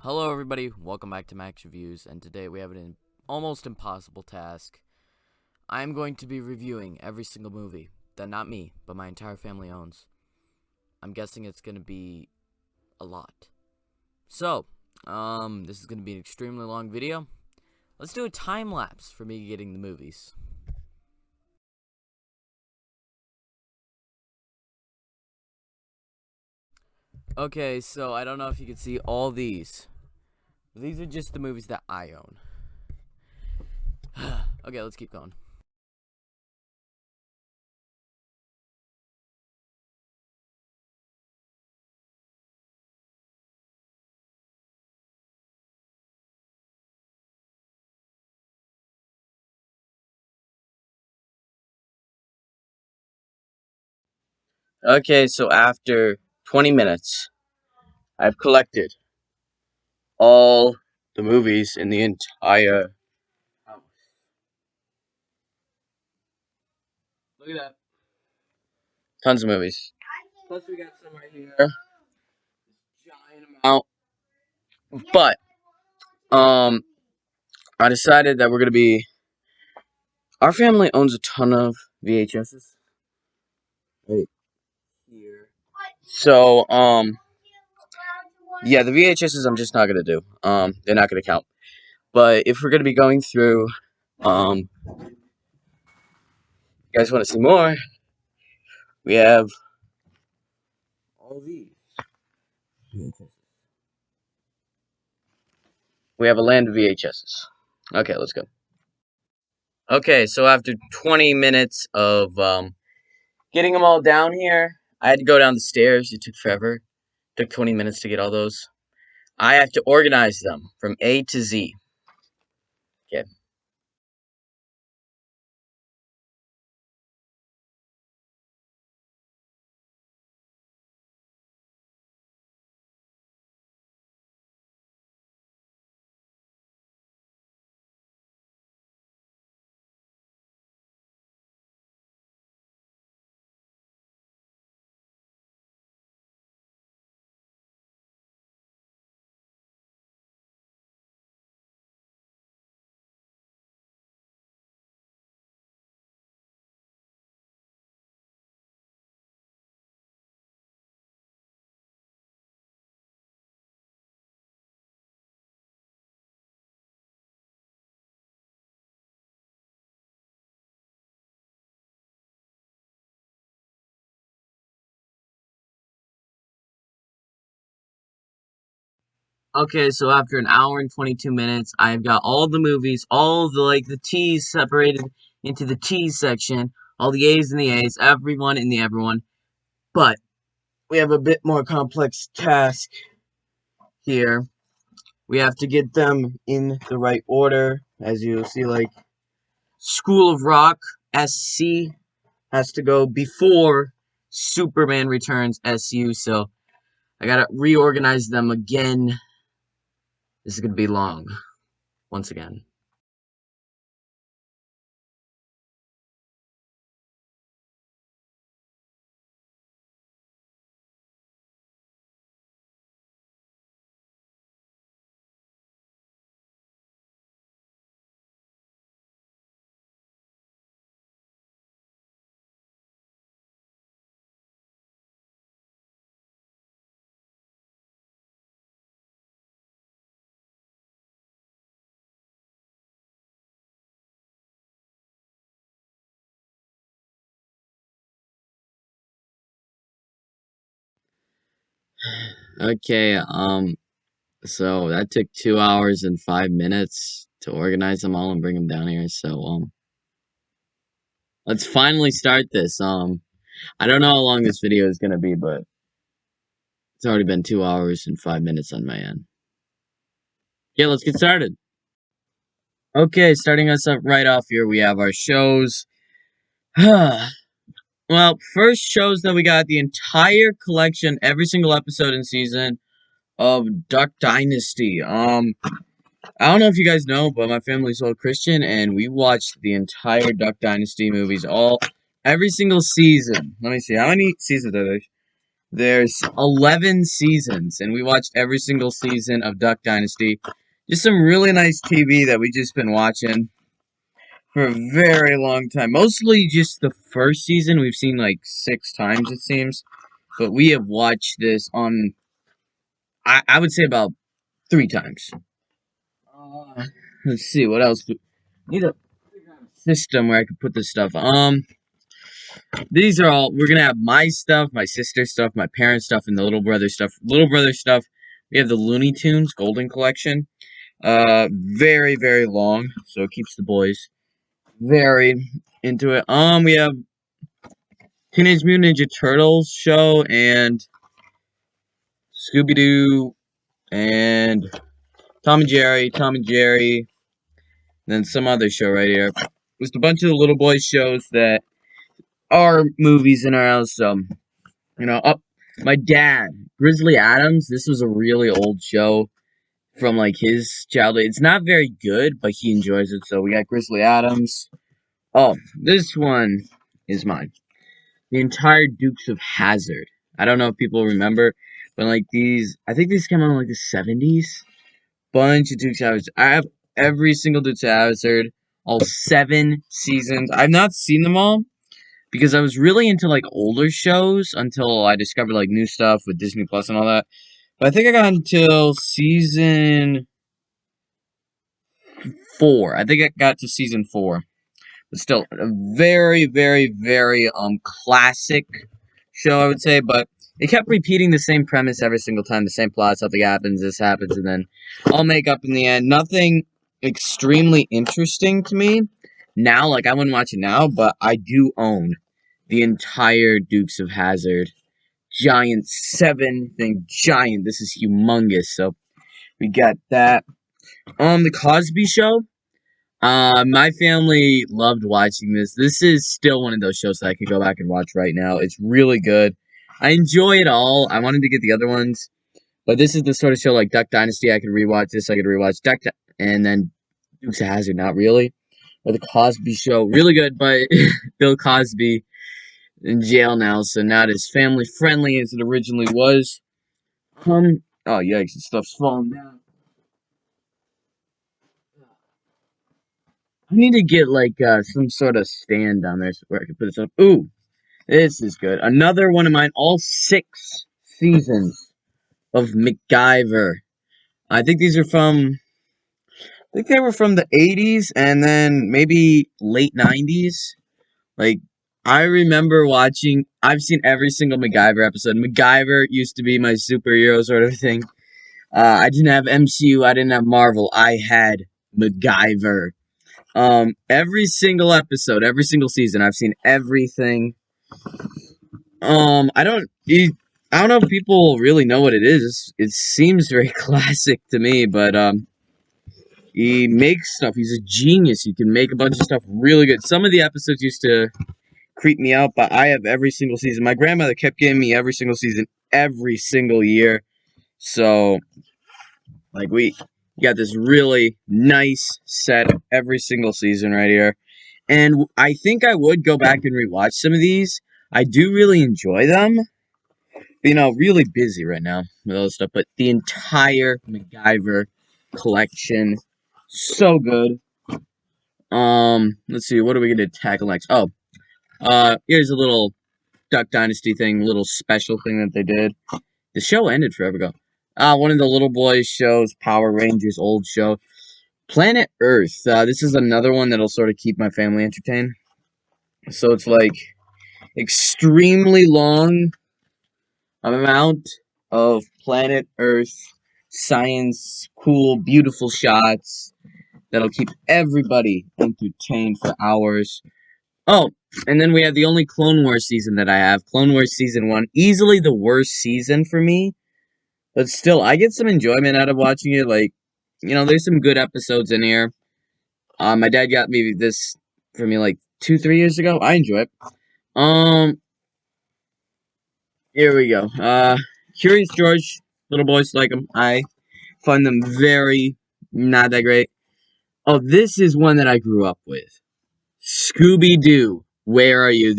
Hello everybody, welcome back to Max Reviews, and today we have an almost impossible task. I am going to be reviewing every single movie that not me, but my entire family owns. I'm guessing it's going to be a lot. So, this is going to be an extremely long video. Let's do a time lapse for me getting the movies. Okay, so I don't know if you can see all these. These are just the movies that I own. Okay, let's keep going. Okay, so after 20 minutes, I've collected all the movies in the entire house. Look at that. Tons of movies. Plus, we got some right here. Giant amount. But, I decided that we're going to be. Our family owns a ton of VHSs. Right here. So, yeah, the VHSs I'm just not going to do. They're not going to count. But if we're going to be going through, you guys want to see more, we have all these. We have a land of VHSs. Okay, let's go. Okay, so after 20 minutes of getting them all down here, I had to go down the stairs. It took forever. It took 20 minutes to get all those. I have to organize them from A to Z. Okay. Okay, so after an hour and 22 minutes, I've got all the movies, all the the T's separated into the T's section, all the A's and the A's, everyone in the everyone. But we have a bit more complex task here. We have to get them in the right order, as you'll see, School of Rock, SC, has to go before Superman Returns, SU, so I gotta reorganize them again. This is gonna be long, once again. Okay, so that took 2 hours and 5 minutes to organize them all and bring them down here, so, let's finally start this, I don't know how long this video is gonna be, but it's already been 2 hours and 5 minutes on my end. Yeah, let's get started. Okay, starting us up right off here, we have our shows. Well, first shows that we got the entire collection, every single episode and season of Duck Dynasty. I don't know if you guys know, but my family's all Christian, and we watched the entire Duck Dynasty movies, every single season. Let me see, how many seasons are there? There's 11 seasons, and we watched every single season of Duck Dynasty. Just some really nice TV that we just been watching for a very long time. Mostly just the first season. We've seen like 6 times, it seems. But we have watched this on, I would say about 3 times. Let's see, what else? Need a system where I could put this stuff. These are all, we're gonna have my stuff, my sister's stuff, my parents' stuff, and the little brother stuff. Little brother stuff, we have the Looney Tunes Golden Collection. Very, very long, so it keeps the boys very into it. We have Teenage Mutant Ninja Turtles show and Scooby-Doo and Tom and Jerry, and then some other show right here. Just a bunch of the little boys shows that are movies in our house. Up my dad, Grizzly Adams. This was a really old show from like his childhood. It's not very good, but he enjoys it. So we got Grizzly Adams. Oh, this one is mine. The entire Dukes of Hazzard. I don't know if people remember, but like these, I think these came out in like the 70s. Bunch of Dukes of Hazzard. I have every single Dukes of Hazzard, all 7 seasons. I've not seen them all because I was really into like older shows until I discovered like new stuff with Disney Plus and all that. But I think I got until season 4. I think I got to season 4. But still, a very, very, very classic show, I would say. But it kept repeating the same premise every single time, the same plot. Something happens, this happens, and then I'll make up in the end. Nothing extremely interesting to me now. Like I wouldn't watch it now, but I do own the entire Dukes of Hazzard giant 7 thing giant. This is humongous. So we got that. The Cosby Show. My family loved watching this. This is still one of those shows that I could go back and watch right now. It's really good. I enjoy it all. I wanted to get the other ones, but this is the sort of show like Duck Dynasty. I could rewatch this. I could rewatch and then Dukes of Hazzard. Not really. Or the Cosby Show, really good, but Bill Cosby in jail now, so not as family friendly as it originally was. Oh yikes! The stuff's falling down. I need to get like some sort of stand down there where I can put this up. Ooh, this is good. Another one of mine. All 6 seasons of MacGyver. I think these are from. I think they were from the 80s and then maybe late 90s. Like I remember watching. I've seen every single MacGyver episode. MacGyver used to be my superhero sort of thing. I didn't have MCU. I didn't have Marvel. I had MacGyver. Every single episode, every single season, I've seen everything. I don't. I don't know if people really know what it is. It seems very classic to me, but he makes stuff. He's a genius. He can make a bunch of stuff really good. Some of the episodes used to creep me out, but I have every single season. My grandmother kept giving me every single season, every single year. So, like we got this really nice set every single season right here. And I think I would go back and rewatch some of these. I do really enjoy them. Really busy right now with all this stuff. But the entire MacGyver collection, so good. Let's see, what are we gonna tackle next? Oh, here's a little Duck Dynasty thing, little special thing that they did. The show ended forever ago. One of the little boys shows, Power Rangers, old show. Planet Earth. This is another one that'll sort of keep my family entertained. So it's like extremely long amount of Planet Earth science, cool, beautiful shots that'll keep everybody entertained for hours. Oh, and then we have the only Clone Wars season that I have. Clone Wars Season 1. Easily the worst season for me. But still, I get some enjoyment out of watching it. Like, there's some good episodes in here. My dad got me this for me like 2-3 years ago. I enjoy it. Here we go. Curious George. Little boys like them. I find them very not that great. Oh, this is one that I grew up with. Scooby-Doo. Where are you?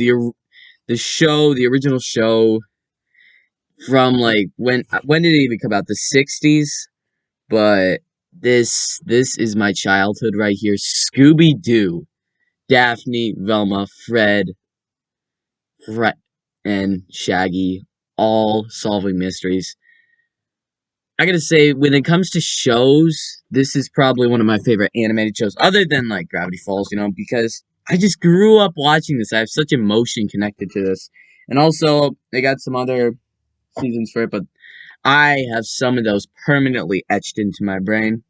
The show, the original show. from like when did it even come out? The 60s? But this is my childhood right here. Scooby-Doo, Daphne, Velma, Fred, and Shaggy, all solving mysteries. I gotta say, when it comes to shows, this is probably one of my favorite animated shows, other than like Gravity Falls, because I just grew up watching this. I have such emotion connected to this. And also, they got some other seasons for it, but I have some of those permanently etched into my brain.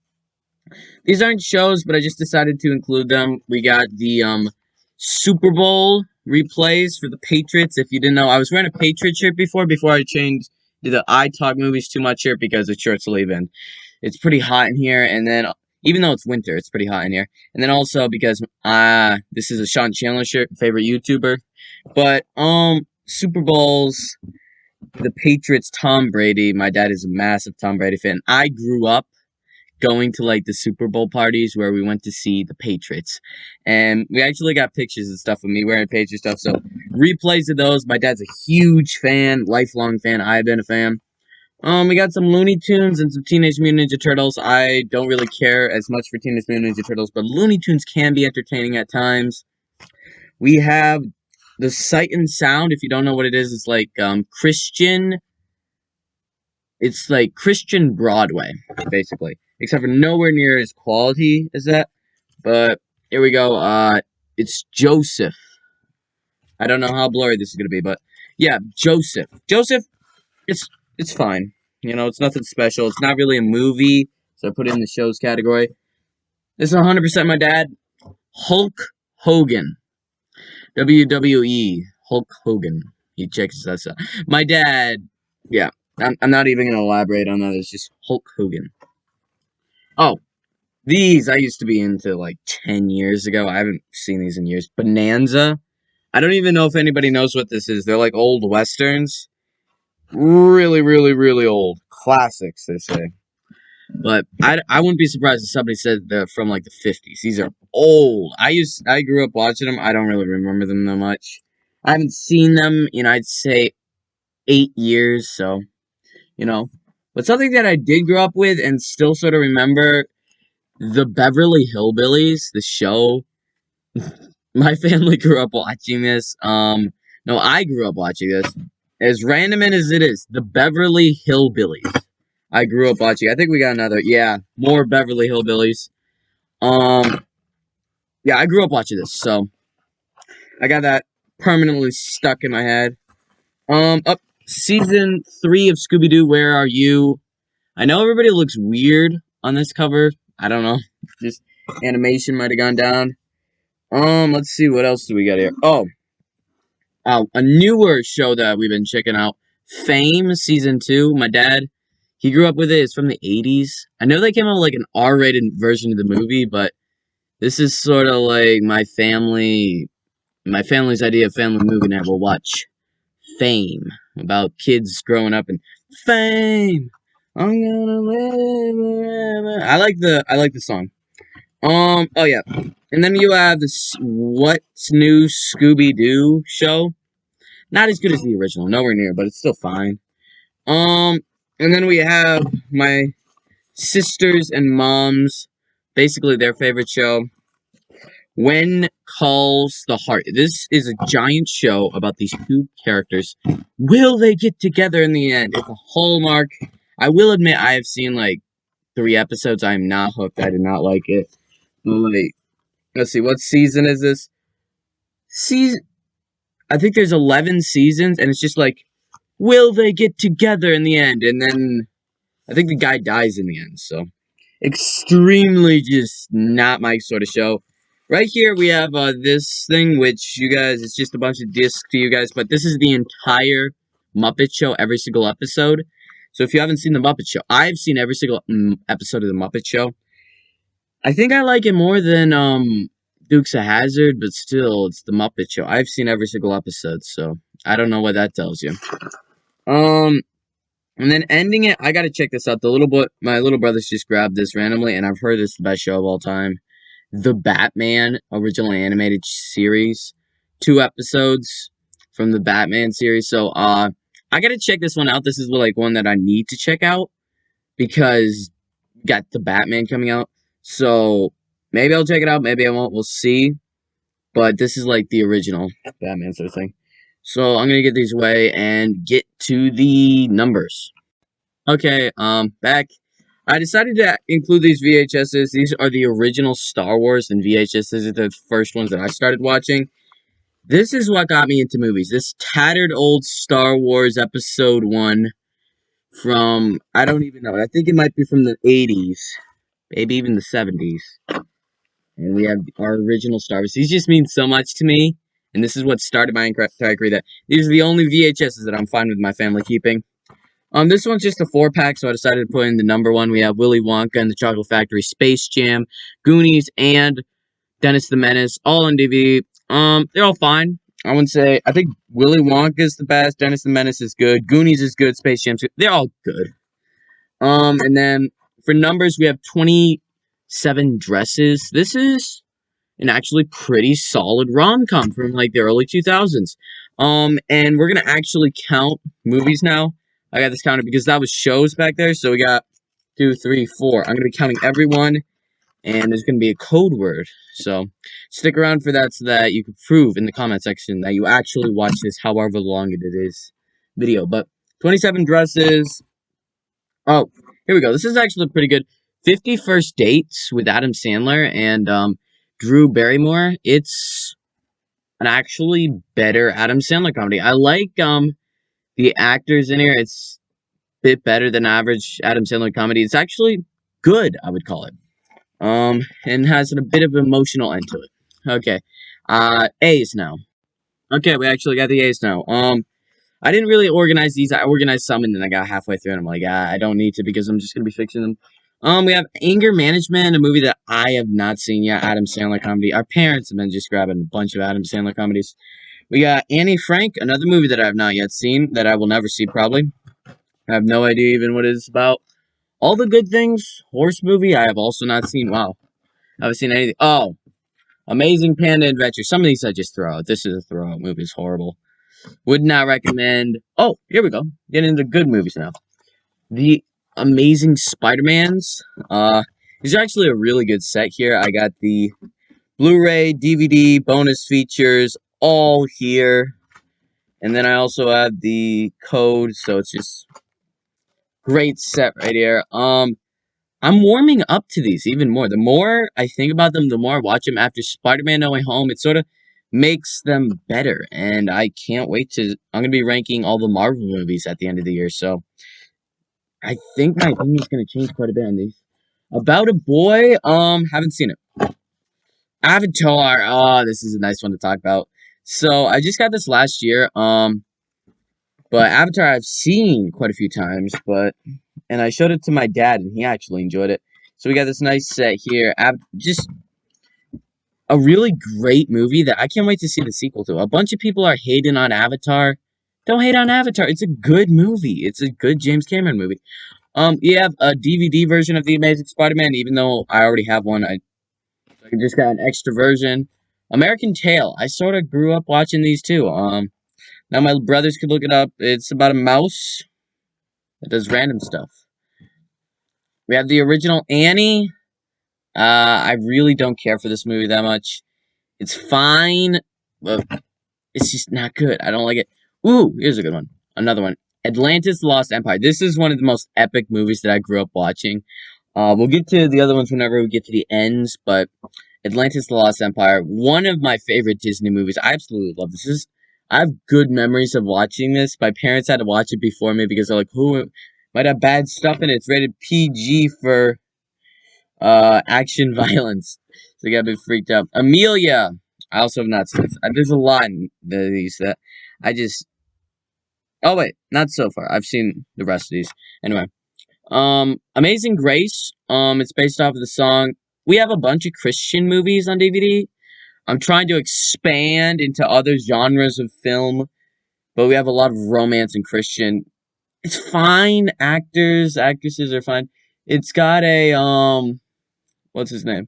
These aren't shows, but I just decided to include them. We got the Super Bowl replays for the Patriots. If you didn't know, I was wearing a Patriot shirt before I changed to the I Talk Movies Too Much shirt because it's short sleeve and it's pretty hot in here. And then, even though it's winter, it's pretty hot in here. And then also because this is a Sean Chandler shirt, favorite YouTuber. But Super Bowls, the Patriots, Tom Brady. My dad is a massive Tom Brady fan. I grew up going to like the Super Bowl parties where we went to see the Patriots. And we actually got pictures and stuff of me wearing Patriot stuff. So replays of those. My dad's a huge fan, lifelong fan. I've been a fan. We got some Looney Tunes and some Teenage Mutant Ninja Turtles. I don't really care as much for Teenage Mutant Ninja Turtles, but Looney Tunes can be entertaining at times. We have the Sight and Sound. If you don't know what it is, it's like Christian. It's like Christian Broadway, basically. Except for nowhere near as quality as that. But here we go. It's Joseph. I don't know how blurry this is gonna be, but yeah, Joseph. Joseph, it's fine. It's nothing special. It's not really a movie, so I put it in the shows category. This is 100% my dad. Hulk Hogan. WWE. Hulk Hogan. He checks us out. My dad, yeah. I'm not even gonna elaborate on that. It's just Hulk Hogan. Oh, these I used to be into like 10 years ago. I haven't seen these in years. Bonanza. I don't even know if anybody knows what this is. They're like old westerns. Really, really, really old. Classics, they say. But I wouldn't be surprised if somebody said they're from like the 50s. These are old. I grew up watching them. I don't really remember them that much. I haven't seen them in I'd say 8 years, so But something that I did grow up with and still sort of remember, the Beverly Hillbillies, the show. My family grew up watching this. No, I grew up watching this. As random as it is, the Beverly Hillbillies. I grew up watching. I think we got another. Yeah, more Beverly Hillbillies. Yeah, I grew up watching this, so I got that permanently stuck in my head. Up season 3 of Scooby-Doo. Where are you? I know everybody looks weird on this cover. I don't know. Just animation might have gone down. Let's see, what else do we got here? Oh, a newer show that we've been checking out. Fame season 2. My dad, he grew up with it. It's from the 80s. I know they came out with like an R-rated version of the movie, but this is sort of like my family's idea of family movie night. We'll watch Fame, about kids growing up in Fame. I'm gonna live forever. I like the song. Oh yeah. And then you have this What's New Scooby-Doo show. Not as good as the original, nowhere near, but it's still fine. And then we have my sisters and moms, basically their favorite show, When Calls the Heart. This is a giant show about these two characters. Will they get together in the end? It's a Hallmark. I will admit I have seen like 3 episodes. I'm not hooked. I did not like it. Like, let's see, what season is this? I think there's 11 seasons, and it's just like, will they get together in the end? And then I think the guy dies in the end, so extremely just not my sort of show. Right here we have this thing, which you guys, it's just a bunch of discs to you guys, but this is the entire Muppet Show, every single episode. So if you haven't seen the Muppet Show, I've seen every single episode of the Muppet Show. I think I like it more than Dukes of Hazzard, but still, it's the Muppet Show. I've seen every single episode, so I don't know what that tells you. And then ending it, I gotta check this out. My little brother's just grabbed this randomly, and I've heard it's the best show of all time. The Batman original animated series. 2 episodes from the Batman series. So, I gotta check this one out. This is like one that I need to check out because got the Batman coming out. So maybe I'll check it out. Maybe I won't. We'll see. But this is like the original Batman sort of thing. So I'm gonna get these away and get to the numbers. Okay, back. I decided to include these VHSs. These are the original Star Wars and VHS. These are the first ones that I started watching. This is what got me into movies. This tattered old Star Wars Episode 1 from, I don't even know. I think it might be from the 80s, maybe even the 70s. And we have our original Star Wars. These just mean so much to me. And this is what started my entire career. That these are the only VHSs that I'm fine with my family keeping. This one's just a 4-pack, so I decided to put in the number one. We have Willy Wonka and the Chocolate Factory, Space Jam, Goonies, and Dennis the Menace, all on DVD. They're all fine. I wouldn't say, I think Willy Wonka is the best, Dennis the Menace is good, Goonies is good, Space Jam's good. They're all good. And then for numbers, we have 27 Dresses. This is an actually pretty solid rom-com from like the early 2000s. And we're gonna actually count movies now. I got this counted because that was shows back there. So we got 2, 3, 4. I'm gonna be counting everyone, and there's gonna be a code word. So stick around for that so that you can prove in the comment section that you actually watch this, however long it is video. But 27 Dresses. Oh, here we go. This is actually pretty good. 50 First Dates with Adam Sandler and Drew Barrymore. It's an actually better Adam Sandler comedy. I like the actors in here. It's a bit better than average Adam Sandler comedy. It's actually good, I would call it. And has a bit of an emotional end to it. Okay. A's now. Okay, we actually got the A's now. I didn't really organize these. I organized some and then I got halfway through and I'm like, I don't need to because I'm just gonna be fixing them. We have Anger Management, a movie that I have not seen yet. Adam Sandler comedy. Our parents have been just grabbing a bunch of Adam Sandler comedies. We got Annie Frank, another movie that I have not yet seen, that I will never see probably. I have no idea even what it is about. All the Good Things, horse movie, I have also not seen. Wow. I haven't seen anything. Oh, Amazing Panda Adventure. Some of these I just throw out. This is a throw out movie. It's horrible. Would not recommend. Oh, here we go. Getting into good movies now. The Amazing Spider-Mans. There's actually a really good set here. I got the Blu-ray, DVD, bonus features, all here. And then I also have the code, so it's just great set right here. I'm warming up to these even more. The more I think about them, the more I watch them after Spider-Man No Way Home. It sort of makes them better. And I can't wait to... I'm going to be ranking all the Marvel movies at the end of the year. So I think my opinion is going to change quite a bit on these. About a Boy, haven't seen it. Avatar, this is a nice one to talk about. So I just got this last year. But Avatar I've seen quite a few times, and I showed it to my dad, and he actually enjoyed it. So we got this nice set here. Just a really great movie that I can't wait to see the sequel to. A bunch of people are hating on Avatar. Don't hate on Avatar. It's a good movie. It's a good James Cameron movie. You have a DVD version of The Amazing Spider-Man, even though I already have one. I just got an extra version. American Tail. I sort of grew up watching these too. Now my brothers could look it up. It's about a mouse that does random stuff. We have the original Annie. I really don't care for this movie that much. It's fine, but it's just not good. I don't like it. Ooh, here's a good one. Another one. Atlantis: The Lost Empire. This is one of the most epic movies that I grew up watching. We'll get to the other ones whenever we get to the ends, but Atlantis: The Lost Empire, one of my favorite Disney movies. I absolutely love this. I have good memories of watching this. My parents had to watch it before me because they're like, who might have bad stuff in it. It's rated PG for action violence. So I got a bit freaked out. Amelia. I also have not seen this. There's a lot in these that I just... Oh, wait. Not so far. I've seen the rest of these. Anyway. Amazing Grace. It's based off of the song. We have a bunch of Christian movies on DVD. I'm trying to expand into other genres of film, but we have a lot of romance and Christian. It's fine. Actors, actresses are fine. It's got a, what's his name?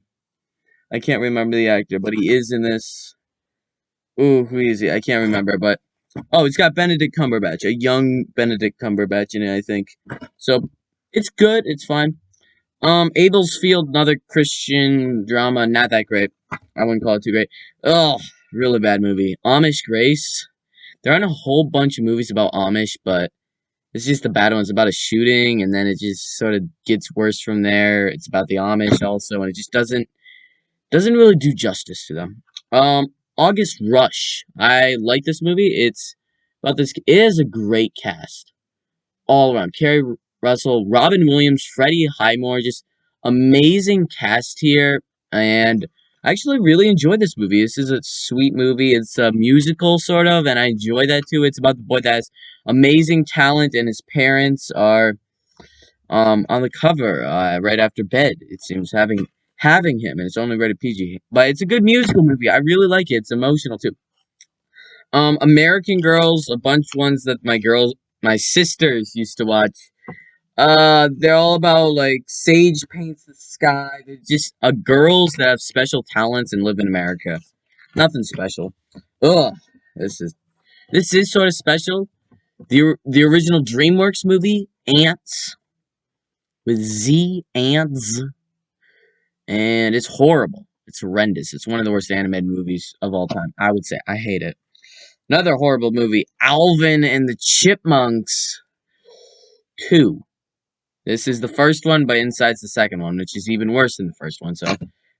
I can't remember the actor, but he is in this. Ooh, who is he? I can't remember, but Oh, it's got Benedict Cumberbatch, a young Benedict Cumberbatch in it, I think. So it's good. It's fine. Abel's Field, another Christian drama, not that great. I wouldn't call it too great. Oh, really bad movie. Amish Grace. There aren't a whole bunch of movies about Amish, but it's just a bad one. It's about a shooting, and then it just sort of gets worse from there. It's about the Amish also, and it just doesn't really do justice to them. August Rush. I like this movie. It's about this. It is a great cast all around. Kerry Russell, Robin Williams, Freddie Highmore, just amazing cast here. And I actually really enjoyed this movie. This is a sweet movie. It's a musical, sort of, and I enjoy that too. It's about the boy that has amazing talent, and his parents are on the cover right after bed. It seems having him, and it's only rated PG. But it's a good musical movie. I really like it. It's emotional too. American Girls, a bunch of ones that my sisters used to watch. They're all about like Sage Paints the Sky. They're just girls that have special talents and live in America. Nothing special. Ugh, this is this is sort of special. The original DreamWorks movie, Ants, with Z, Ants, and it's horrible. It's horrendous. It's one of the worst animated movies of all time. I would say I hate it. Another horrible movie, Alvin and the Chipmunks 2. This is the first one, but Inside's the second one, which is even worse than the first one, so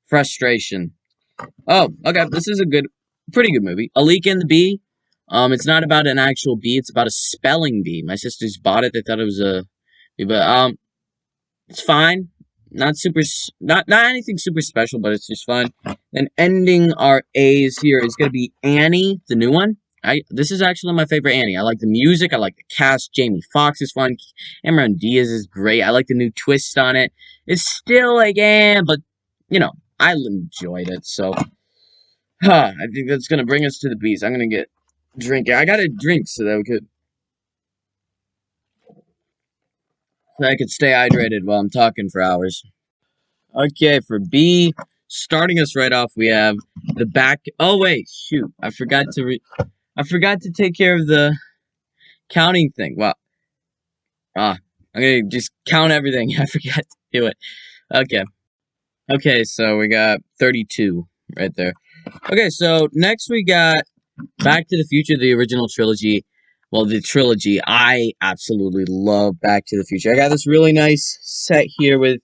frustration. Oh, okay, this is a pretty good movie. A Leak in the Bee. It's not about an actual bee, it's about a spelling bee. My sisters bought it, they thought it was a bee, but, it's fine. Not anything super special, but it's just fun. And ending our A's here is gonna be Annie, the new one. This is actually my favorite Annie. I like the music. I like the cast. Jamie Foxx is fun. Cameron Diaz is great. I like the new twist on it. It's still like, but I enjoyed it. So, I think that's gonna bring us to the bees. I'm gonna get drinking. I got a drink so that I could stay hydrated while I'm talking for hours. Okay, for B, starting us right off, we have the back. Oh wait, shoot! I forgot to take care of the counting thing. Well, I'm gonna just count everything. I forgot to do it. Okay. Okay, so we got 32 right there. Okay, so next we got Back to the Future, the original trilogy. Well, the trilogy. I absolutely love Back to the Future. I got this really nice set here with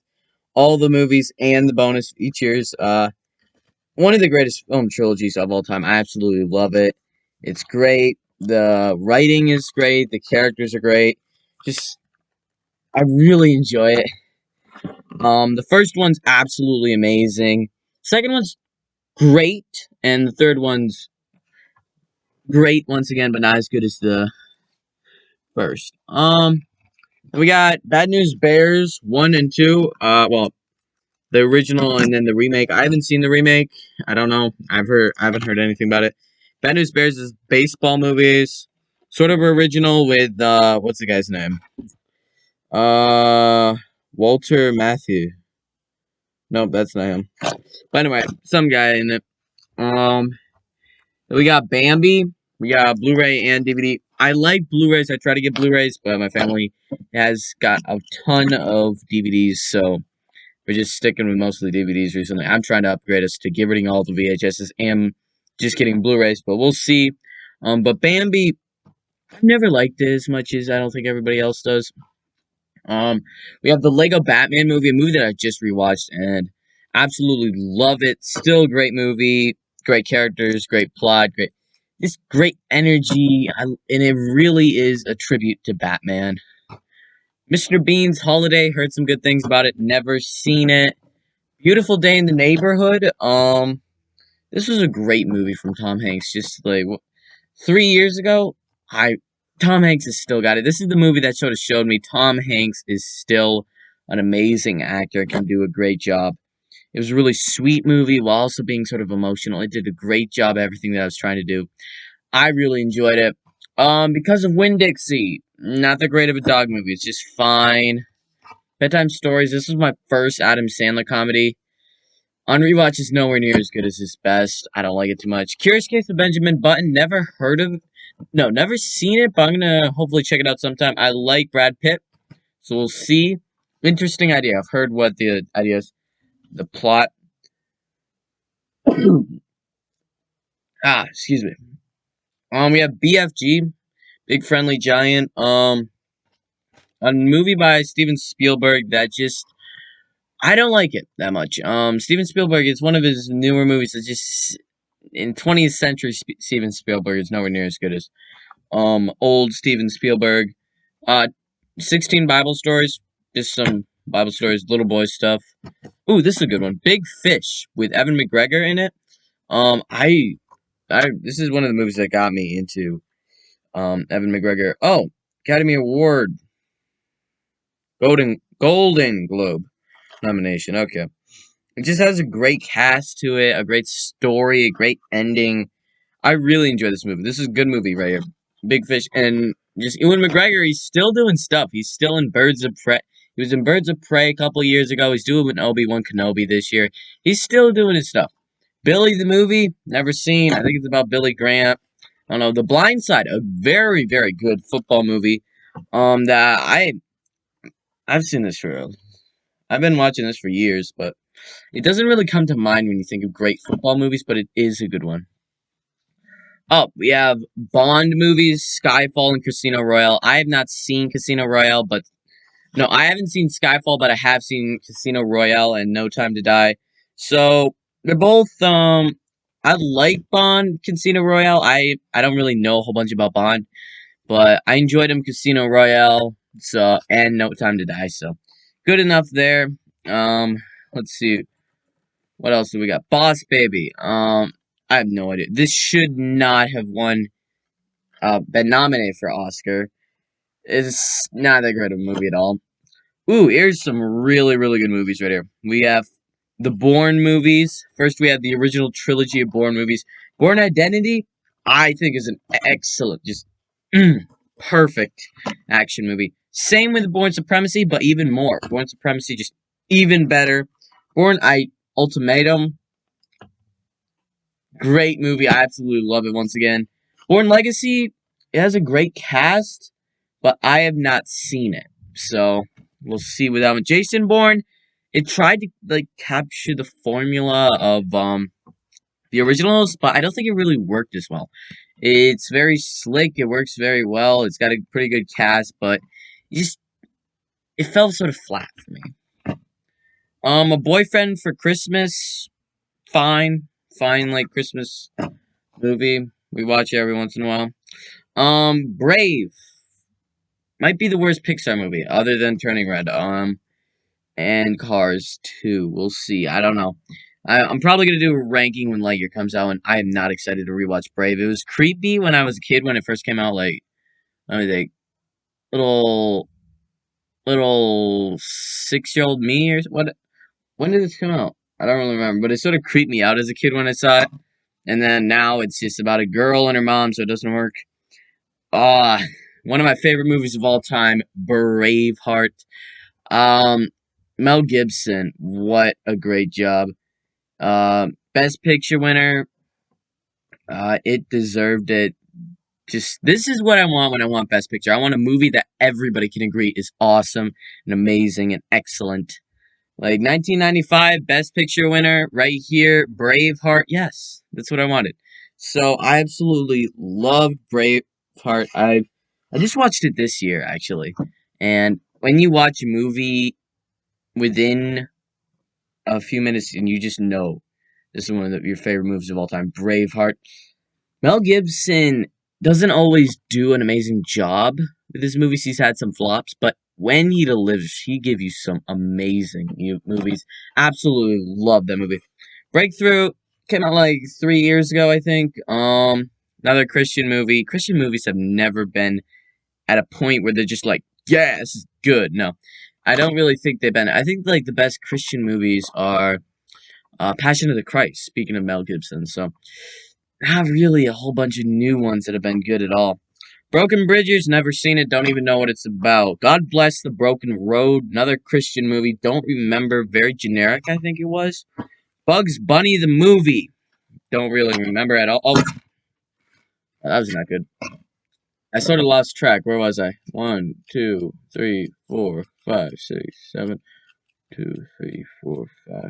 all the movies and the bonus features. One of the greatest film trilogies of all time. I absolutely love it. It's great. The writing is great. The characters are great. Just, I really enjoy it. The first one's absolutely amazing. Second one's great, and the third one's great once again, but not as good as the first. We got Bad News Bears 1 and 2. Well, the original and then the remake. I haven't seen the remake. I don't know. I haven't heard anything about it. Bad News Bears is baseball movies. Sort of original with what's the guy's name? Walter Matthau. Nope, that's not him. But anyway, some guy in it. We got Bambi. We got Blu-ray and DVD. I like Blu-rays. I try to get Blu-rays, but my family has got a ton of DVDs, so we're just sticking with mostly DVDs recently. I'm trying to upgrade us to get rid of all the VHSs and just getting Blu-rays, but we'll see. But Bambi, I've never liked it as much as I don't think everybody else does. We have the Lego Batman movie, a movie that I just rewatched and absolutely love it. Still a great movie, great characters, great plot, just great energy, and it really is a tribute to Batman. Mr. Bean's Holiday, heard some good things about it, never seen it. Beautiful Day in the Neighborhood, this was a great movie from Tom Hanks, just like 3 years ago. Tom Hanks has still got it. This is the movie that sort of showed me Tom Hanks is still an amazing actor, can do a great job. It was a really sweet movie while also being sort of emotional. It did a great job at everything that I was trying to do. I really enjoyed it. Because of Winn-Dixie, not that great of a dog movie. It's just fine. Bedtime Stories, this was my first Adam Sandler comedy. On rewatch, is nowhere near as good as his best. I don't like it too much. Curious Case of Benjamin Button, never heard of No, never seen it, but I'm gonna hopefully check it out sometime. I like Brad Pitt, so we'll see. Interesting idea. I've heard what the idea is. The plot. Excuse me. We have BFG, Big Friendly Giant. A movie by Steven Spielberg that just I don't like it that much. Steven Spielberg is one of his newer movies that just in 20th century Steven Spielberg is nowhere near as good as old Steven Spielberg. Uh, 16 Bible stories, just some Bible stories, little boy stuff. Ooh, this is a good one. Big Fish with Evan McGregor in it. I this is one of the movies that got me into Evan McGregor. Oh, Academy Award, Golden Globe nomination. Okay. It just has a great cast to it, a great story, a great ending. I really enjoy this movie. This is a good movie right here. Big Fish and just Ewan McGregor. He's still doing stuff. He's still in Birds of Prey. He was in Birds of Prey a couple years ago. He's doing with Obi-Wan Kenobi this year. He's still doing his stuff. Billy the movie, never seen. I think it's about Billy Grant. I don't know. The Blind Side, a very very good football movie. That I've seen this for. I've been watching this for years, but it doesn't really come to mind when you think of great football movies, but it is a good one. Oh, we have Bond movies, Skyfall and Casino Royale. I have not seen Casino Royale, but no, I haven't seen Skyfall, but I have seen Casino Royale and No Time to Die. So they're both I like Bond Casino Royale. I don't really know a whole bunch about Bond, but I enjoyed him Casino Royale, so and No Time to Die, so good enough there. Um let's see. What else do we got? Boss Baby. I have no idea. This should not have been nominated for Oscar. It's not that great of a movie at all. Ooh, here's some really, really good movies right here. We have the Bourne movies. First, we have the original trilogy of Bourne movies. Bourne Identity, I think, is an excellent, just perfect action movie. Same with Bourne Supremacy, but even more. Bourne Supremacy, just even better. Ultimatum, great movie. I absolutely love it once again. Bourne Legacy, it has a great cast, but I have not seen it. So we'll see with that one. Jason Bourne, it tried to like capture the formula of the originals, but I don't think it really worked as well. It's very slick, it works very well, it's got a pretty good cast, but it felt sort of flat for me. A Boyfriend for Christmas, fine. Fine like Christmas movie. We watch it every once in a while. Brave might be the worst Pixar movie other than Turning Red. And Cars 2. We'll see. I don't know. I'm probably gonna do a ranking when Lightyear comes out, and I am not excited to rewatch Brave. It was creepy when I was a kid when it first came out. Like, let me think, little 6-year-old me or what? When did this come out? I don't really remember, but it sort of creeped me out as a kid when I saw it. And then now it's just about a girl and her mom, so it doesn't work. One of my favorite movies of all time, Braveheart. Mel Gibson, what a great job. Best Picture winner. It deserved it. Just this is what I want when I want Best Picture. I want a movie that everybody can agree is awesome and amazing and excellent. Like 1995 Best Picture winner right here, Braveheart. Yes, that's what I wanted. So I absolutely loved Braveheart. I just watched it this year actually, and when you watch a movie within a few minutes and you just know this is one of your favorite movies of all time, Braveheart. Mel Gibson doesn't always do an amazing job with his movies. He's had some flops, but when he delivers, he gives you some amazing movies. Absolutely love that movie. Breakthrough came out like 3 years ago, I think. Another Christian movie. Christian movies have never been at a point where they're just like, yeah, this is good. No, I don't really think they've been. I think like the best Christian movies are Passion of the Christ. Speaking of Mel Gibson, so not really a whole bunch of new ones that have been good at all. Broken Bridges, never seen it, don't even know what it's about. God Bless the Broken Road, another Christian movie, don't remember, very generic, I think it was. Bugs Bunny the movie, don't really remember at all. Oh, that was not good. I sort of lost track. Where was I? 1, 2, 3, 4, 5, 6, 7. 2, 3, 4, 5.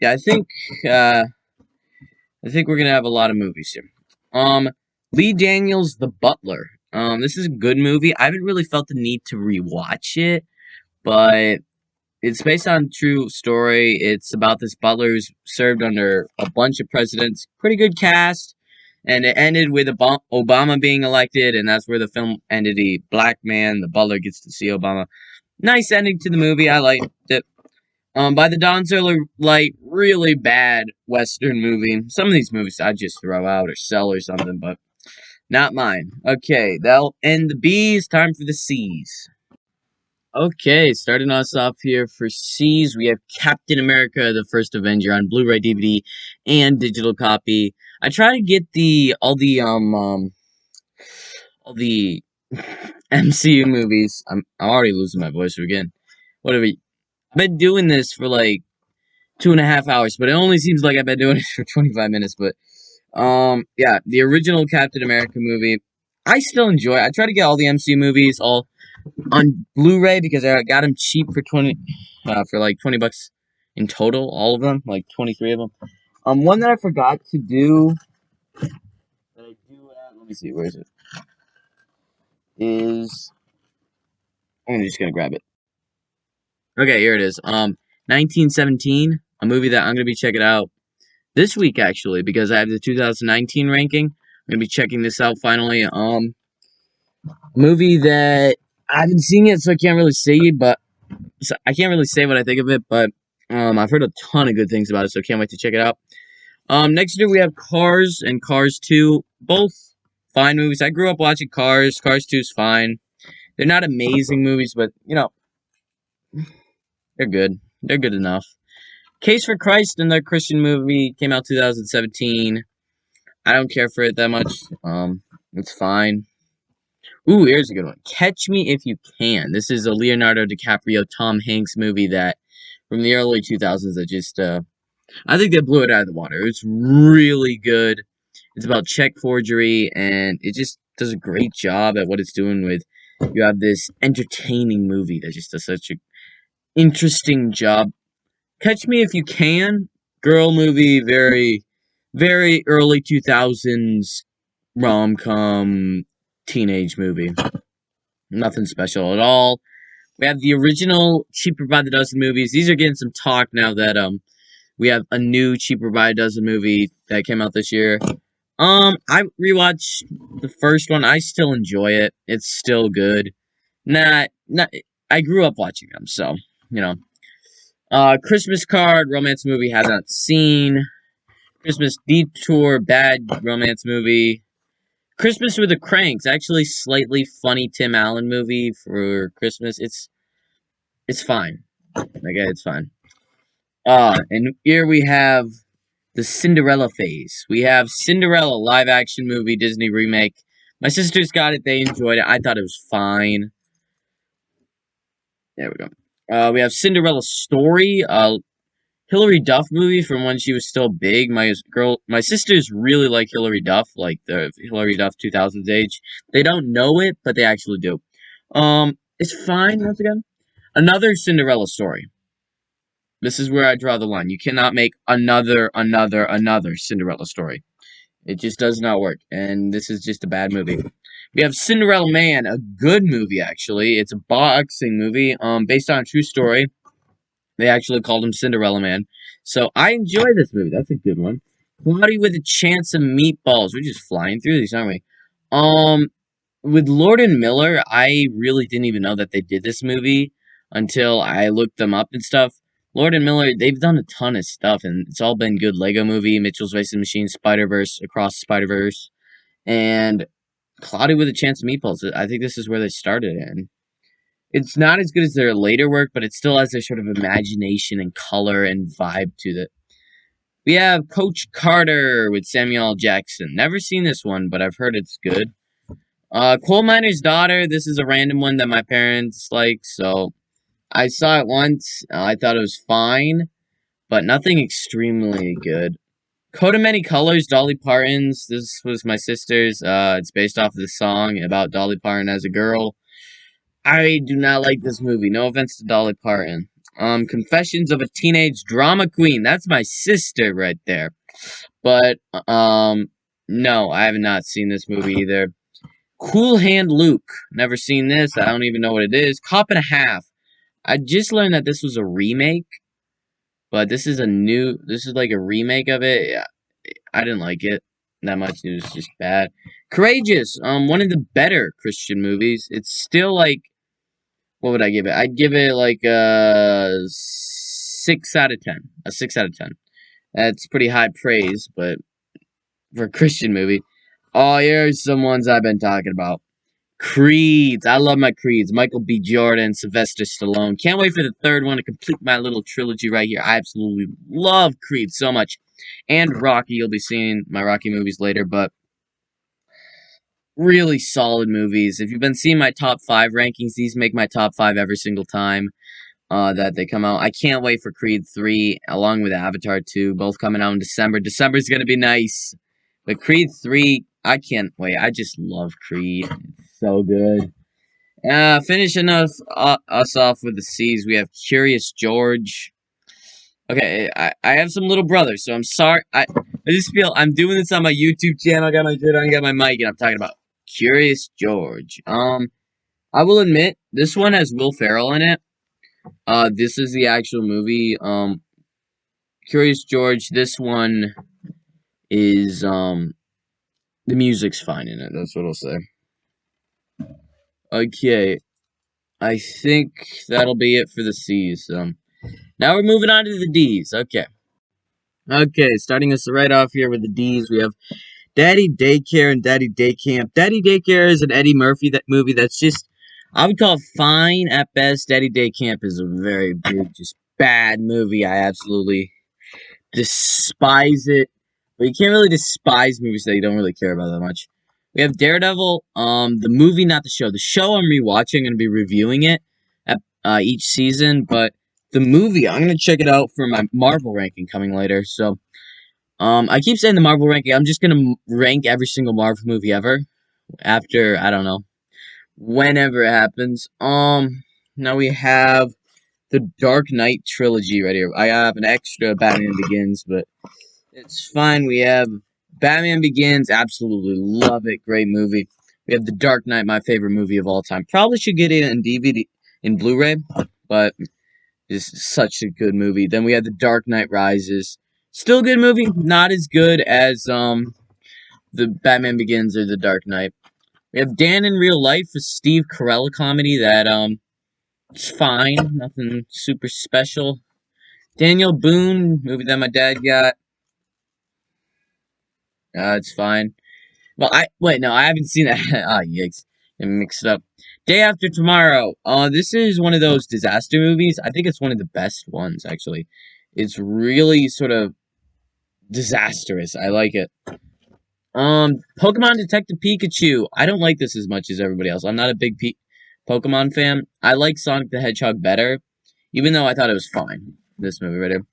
Yeah, uh, I think we're gonna have a lot of movies here. Lee Daniels, The Butler. This is a good movie. I haven't really felt the need to rewatch it, but it's based on a true story. It's about this butler who's served under a bunch of presidents. Pretty good cast. And it ended with Obama being elected, and that's where the film ended. The black man, the butler, gets to see Obama. Nice ending to the movie. I liked it. By the Don Zerler Light, really bad Western movie. Some of these movies I'd just throw out or sell or something, but not mine. Okay, that'll end the B's. Time for the C's. Okay, starting us off here for C's, we have Captain America: The First Avenger on Blu-ray, DVD, and digital copy. I try to get all the MCU movies. I'm already losing my voice again. Whatever. I've been doing this for like 2.5 hours, but it only seems like I've been doing it for 25 minutes. But yeah, the original Captain America movie, I still enjoy it. I try to get all the MCU movies all on Blu-ray because I got them cheap for for like $20 in total, all of them, like 23 of them. One that I forgot to do that I do have. Let me see, where is it? I'm just gonna grab it. Okay, here it is. 1917, a movie that I'm gonna be checking out this week actually because I have the 2019 ranking. I'm gonna be checking this out finally. Movie that I haven't seen yet, so I can't really say, but so I can't really say what I think of it, but I've heard a ton of good things about it, so I can't wait to check it out. Next year we have Cars and Cars 2, both fine movies. I grew up watching Cars. Cars 2 is fine. They're not amazing movies, but they're good. They're good enough. Case for Christ, another Christian movie, came out 2017. I don't care for it that much. It's fine. Ooh, here's a good one. Catch Me If You Can. This is a Leonardo DiCaprio, Tom Hanks movie that from the early 2000s that just I think they blew it out of the water. It's really good. It's about check forgery, and it just does a great job at what it's doing with. You have this entertaining movie that just does such an interesting job. Catch Me If You Can. Girl movie, very, very early 2000s rom-com teenage movie. Nothing special at all. We have the original Cheaper by the Dozen movies. These are getting some talk now that we have a new Cheaper by a Dozen movie that came out this year. I rewatched the first one. I still enjoy it. It's still good. Not. I grew up watching them, so you know. Christmas Card, romance movie, have not seen. Christmas Detour, bad romance movie. Christmas with the Cranks, actually slightly funny Tim Allen movie for Christmas. It's fine. Okay, it's fine. And here we have the Cinderella phase. We have Cinderella live action movie Disney remake. My sisters got it, they enjoyed it. I thought it was fine. There we go. We have Cinderella Story, Hilary Duff movie from when she was still big. My sisters really like Hilary Duff, like the Hilary Duff 2000s age. They don't know it, but they actually do. It's fine once again. Another Cinderella story. This is where I draw the line. You cannot make another Cinderella story. It just does not work, and this is just a bad movie. We have Cinderella Man, a good movie actually. It's a boxing movie, based on a true story. They actually called him Cinderella Man. So I enjoy this movie. That's a good one. Cloudy with a Chance of Meatballs. We're just flying through these, aren't we? With Lord and Miller, I really didn't even know that they did this movie until I looked them up and stuff. Lord and Miller, they've done a ton of stuff, and it's all been good. Lego Movie, Mitchell's Racing Machine, Spider-Verse, Across the Spider-Verse, and Cloudy with a Chance of Meatballs. I think this is where they started, and it's not as good as their later work, but it still has their sort of imagination and color and vibe to it. We have Coach Carter with Samuel L. Jackson. Never seen this one, but I've heard it's good. Coal Miner's Daughter. This is a random one that my parents like, so I saw it once. I thought it was fine, but nothing extremely good. Coat of Many Colors, Dolly Parton's. This was my sister's. It's based off of the song about Dolly Parton as a girl. I do not like this movie. No offense to Dolly Parton. Confessions of a Teenage Drama Queen. That's my sister right there. But, no, I have not seen this movie either. Cool Hand Luke. Never seen this. I don't even know what it is. Cop and a Half. I just learned that this was a remake, but this is like a remake of it. Yeah, I didn't like it that much. It was just bad. Courageous. One of the better Christian movies. It's still like, what would I give it? I'd give it like a 6 out of 10. A 6 out of 10. That's pretty high praise, but for a Christian movie. Oh, here's some ones I've been talking about. Creeds. I love my Creeds. Michael B. Jordan, Sylvester Stallone. Can't wait for the third one to complete my little trilogy right here. I absolutely love Creed so much. And Rocky. You'll be seeing my Rocky movies later, but really solid movies. If you've been seeing my top 5 rankings, these make my top 5 every single time that they come out. I can't wait for Creed 3, along with Avatar 2, both coming out in December. December's going to be nice. But Creed 3, I can't wait. I just love Creed. It's so good. Finishing us off with the C's, we have Curious George. Okay, I have some little brothers, so I'm sorry. I just feel I'm doing this on my YouTube channel. I got my shirt on, I got my mic, and I'm talking about Curious George. I will admit this one has Will Ferrell in it. This is the actual movie. Curious George. This one is the music's fine in it. That's what I'll say. Okay, I think that'll be it for the C's. Now we're moving on to the D's. Okay, starting us right off here with the D's, we have Daddy Daycare and Daddy Day Camp. Daddy Daycare is an Eddie Murphy movie that's just, I would call it fine at best. Daddy Day Camp is a very big, just bad movie. I absolutely despise it. But you can't really despise movies that you don't really care about that much. We have Daredevil, the movie, not the show. The show I'm rewatching, I'm going to be reviewing it at, each season, but the movie, I'm going to check it out for my Marvel ranking coming later. So, I keep saying the Marvel ranking. I'm just going to rank every single Marvel movie ever after, I don't know, whenever it happens. Now we have the Dark Knight trilogy right here. I have an extra Batman Begins, but it's fine. We have Batman Begins. Absolutely love it. Great movie. We have The Dark Knight, my favorite movie of all time. Probably should get it in DVD, in Blu-ray, but it's such a good movie. Then we have The Dark Knight Rises. Still a good movie. Not as good as the Batman Begins or The Dark Knight. We have Dan in Real Life, a Steve Carell comedy that it's fine. Nothing super special. Daniel Boone, movie that my dad got. It's fine. Well, I haven't seen that. Ah, yikes. I mixed it up. Day After Tomorrow. This is one of those disaster movies. I think it's one of the best ones, actually. It's really sort of disastrous. I like it. Pokemon Detective Pikachu. I don't like this as much as everybody else. I'm not a big Pokemon fan. I like Sonic the Hedgehog better, even though I thought it was fine. This movie right here.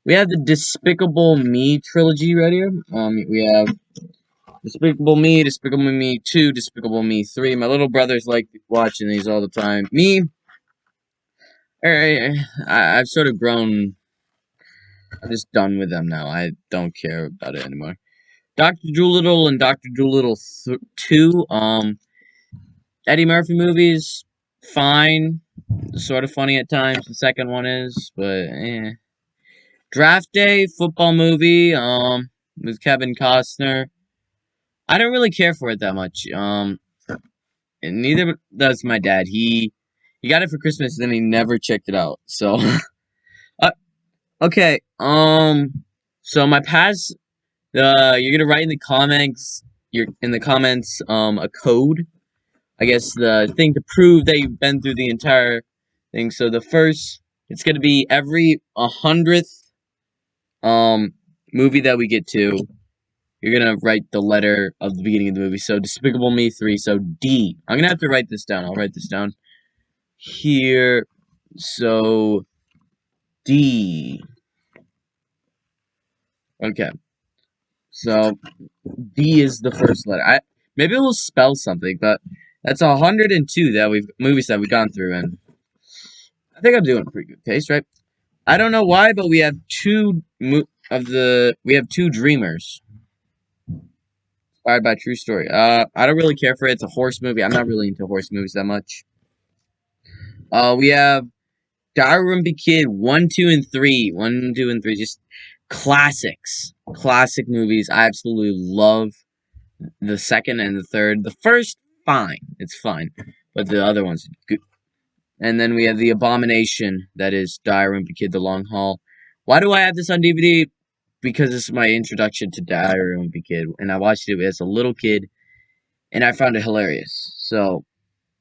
We have the Despicable Me trilogy right here. We have Despicable Me 2, Despicable Me 3. My little brothers like watching these all the time. Me, I've sort of grown. I'm just done with them now. I don't care about it anymore. Dr. Dolittle and Dr. Dolittle 2. Eddie Murphy movies, fine. Sort of funny at times. The second one is, but eh. Draft Day football movie. With Kevin Costner. I don't really care for it that much. And neither does my dad. He got it for Christmas, and then he never checked it out. So, okay. So my past, you're gonna write in the comments. You're in the comments. A code. I guess the thing to prove that you've been through the entire thing. So the first, it's gonna be every 100th movie that we get to. You're gonna write the letter of the beginning of the movie. So Despicable Me 3. So D. I'm gonna have to write this down. I'll write this down here. So D. Okay. So D is the first letter. Maybe we'll spell something, but that's 102 movies that we've gone through, and I think I'm doing a pretty good pace, right? I don't know why, but we have two Dreamers inspired by true story. I don't really care for it. It's a horse movie. I'm not really into horse movies that much. We have Diary of a Kid 1, 2, and 3. 1, 2, and 3, just classics. Classic movies. I absolutely love the second and the third. The first, fine. It's fine. But the other one's good. And then we have The Abomination, that is Diary of a Kid, The Long Haul. Why do I have this on DVD? Because this is my introduction to Diary of a Kid, and I watched it as a little kid, and I found it hilarious. So,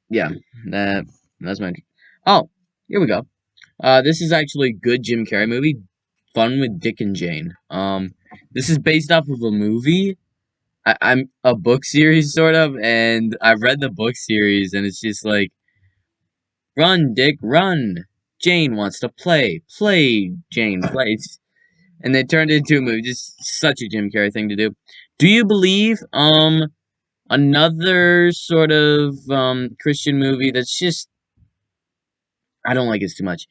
yeah, that's my... Oh, here we go. This is actually a good Jim Carrey movie, Fun with Dick and Jane. This is based off of a movie. I'm a book series, sort of, and I've read the book series, and it's just like, run, Dick, run. Jane wants to play. Play, Jane, play. And they turned it into a movie. Just such a Jim Carrey thing to do. Do you believe, another sort of, Christian movie that's just, I don't like it too much.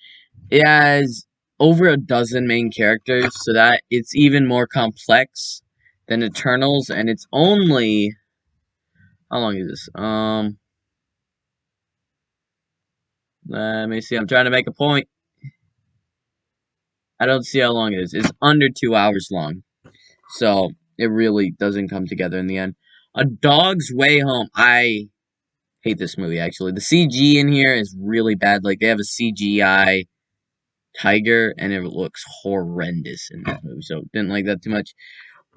It has over a dozen main characters, so that it's even more complex than Eternals, and it's only, how long is this? Let me see. I'm trying to make a point. I don't see how long it is. It's under 2 hours long. So, it really doesn't come together in the end. A Dog's Way Home. I hate this movie, actually. The CG in here is really bad. Like, they have a CGI tiger, and it looks horrendous in this movie. So, didn't like that too much.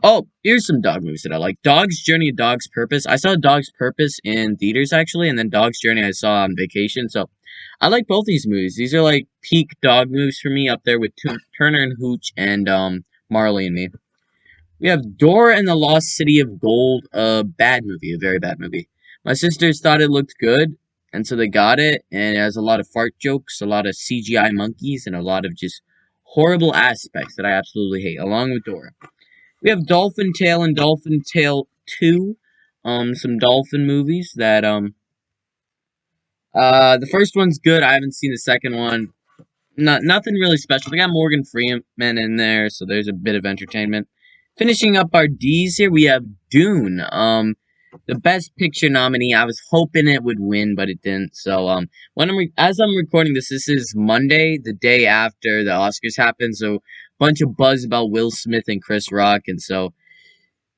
Oh, here's some dog movies that I like. Dog's Journey, A Dog's Purpose. I saw Dog's Purpose in theaters, actually, and then Dog's Journey I saw on vacation. So, I like both these movies. These are, like, peak dog movies for me, up there with Turner and Hooch and, Marley and Me. We have Dora and the Lost City of Gold, a bad movie, a very bad movie. My sisters thought it looked good, and so they got it, and it has a lot of fart jokes, a lot of CGI monkeys, and a lot of just horrible aspects that I absolutely hate, along with Dora. We have Dolphin Tale and Dolphin Tale 2, some dolphin movies that, the first one's good, I haven't seen the second one. Nothing really special. They got Morgan Freeman in there, so there's a bit of entertainment. Finishing up our D's here, we have Dune. The Best Picture nominee. I was hoping it would win, but it didn't. So, as I'm recording this, this is Monday, the day after the Oscars happened. So, bunch of buzz about Will Smith and Chris Rock, and so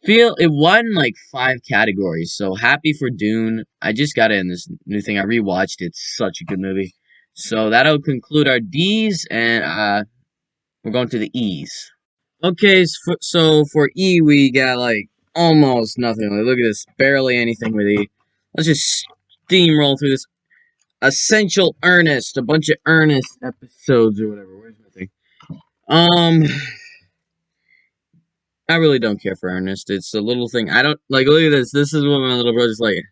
feel it won like 5 categories. So happy for Dune. I just got it in this new thing. I rewatched it. It's such a good movie. So that'll conclude our D's, and we're going to the E's. Okay, so for E, we got like almost nothing. Like, look at this, barely anything with E. Let's just steamroll through this. Essential Ernest, a bunch of Ernest episodes or whatever. Where's my thing? I really don't care for Ernest. It's a little thing. I don't like. Look at this. This is what my little brother's like.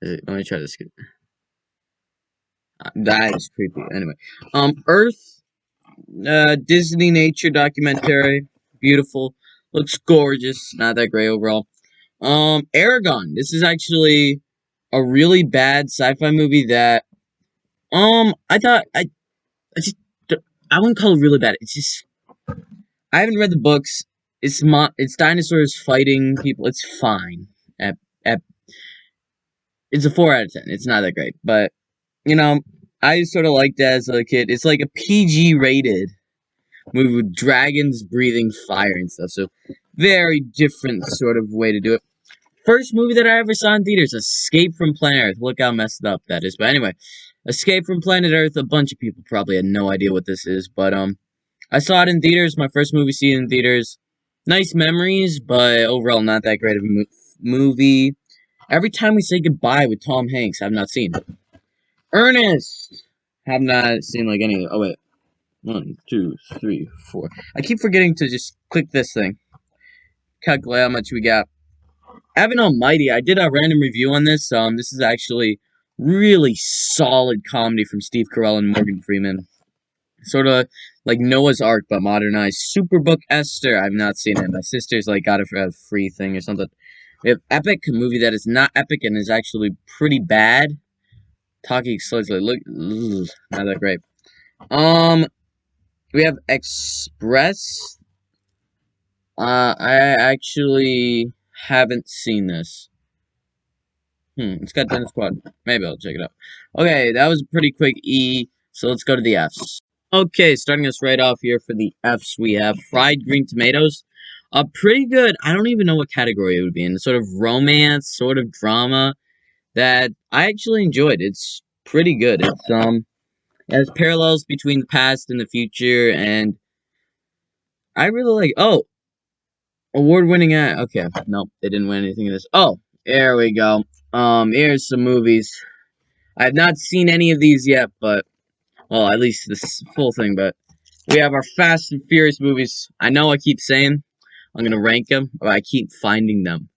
Let me try this. That is creepy. Anyway, Earth. Disney nature documentary, beautiful, looks gorgeous, not that great overall. Aragon, this is actually a really bad sci-fi movie that, I thought, I just, I wouldn't call it really bad, it's just, I haven't read the books, it's dinosaurs fighting people, it's fine, it's a 4 out of 10, it's not that great, but, I sort of liked it as a kid, it's like a PG rated movie with dragons breathing fire and stuff. So, very different sort of way to do it. First movie that I ever saw in theaters, Escape from Planet Earth. Look how messed up that is. But anyway, Escape from Planet Earth. A bunch of people probably had no idea what this is, but I saw it in theaters. My first movie seen in theaters. Nice memories, but overall not that great of a movie. Every Time We Say Goodbye with Tom Hanks. I've not seen. Ernest. Have not seen like any. Oh wait. 1, 2, 3, 4. I keep forgetting to just click this thing. Calculate how much we got. Evan Almighty, I did a random review on this. This is actually really solid comedy from Steve Carell and Morgan Freeman. Sort of like Noah's Ark but modernized. Superbook Esther, I've not seen it. My sister's like got it for a free thing or something. We have Epic, a movie that is not epic and is actually pretty bad. Talking Sledge, look, ugh, not that great. We have Express. I actually haven't seen this. It's got Dennis Quaid. Maybe I'll check it out. Okay, that was a pretty quick E, so let's go to the Fs. Okay, starting us right off here for the Fs, we have Fried Green Tomatoes. Pretty good. I don't even know what category it would be in. Sort of romance, sort of drama that I actually enjoyed. It's pretty good. It has parallels between the past and the future, and I really like. Oh, award-winning act. Okay, nope, they didn't win anything in this. Oh, there we go. Here's some movies. I have not seen any of these yet, but well, at least this full thing. But we have our Fast and Furious movies. I know I keep saying I'm gonna rank them, but I keep finding them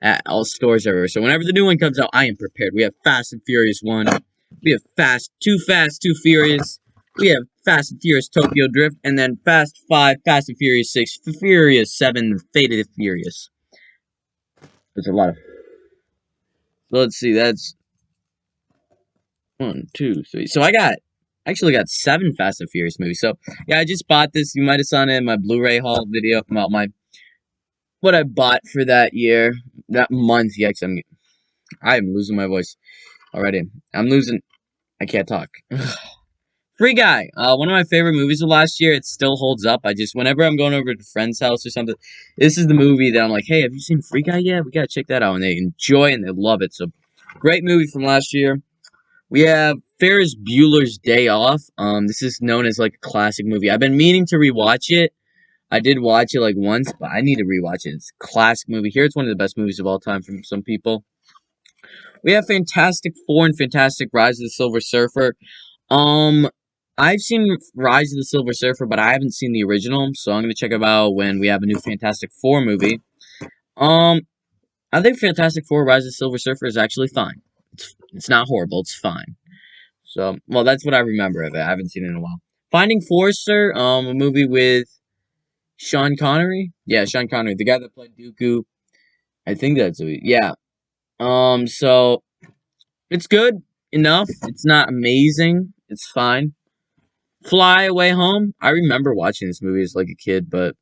at all stores everywhere. So whenever the new one comes out, I am prepared. We have Fast and Furious 1. We have Fast, Too Furious. We have Fast and Furious Tokyo Drift. And then Fast 5, Fast and Furious 6, Furious 7, Fate of the Furious. There's a lot of... So let's see, that's... 1, 2, 3. So I actually got 7 Fast and Furious movies. So, yeah, I just bought this. You might have seen it in my Blu-ray haul video. Well, what I bought for that year. That month, yikes, I'm losing my voice already. I can't talk. Free Guy, one of my favorite movies of last year. It still holds up. Whenever I'm going over to a friend's house or something, this is the movie that I'm like, hey, have you seen Free Guy yet? We gotta check that out. And they enjoy it and they love it. So, great movie from last year. We have Ferris Bueller's Day Off. This is known as like a classic movie. I've been meaning to rewatch it. I did watch it like once, but I need to rewatch it. It's a classic movie. Here, it's one of the best movies of all time from some people. We have Fantastic Four and Fantastic Rise of the Silver Surfer. I've seen Rise of the Silver Surfer, but I haven't seen the original, so I'm gonna check it out when we have a new Fantastic Four movie. I think Fantastic Four: Rise of the Silver Surfer is actually fine. It's not horrible. It's fine. So, well, that's what I remember of it. I haven't seen it in a while. Finding Forrester, a movie with Sean Connery. Yeah, Sean Connery, the guy that played Dooku. I think that's it. Yeah. So it's good enough. It's not amazing. It's fine. Fly Away Home. I remember watching this movie as like a kid, but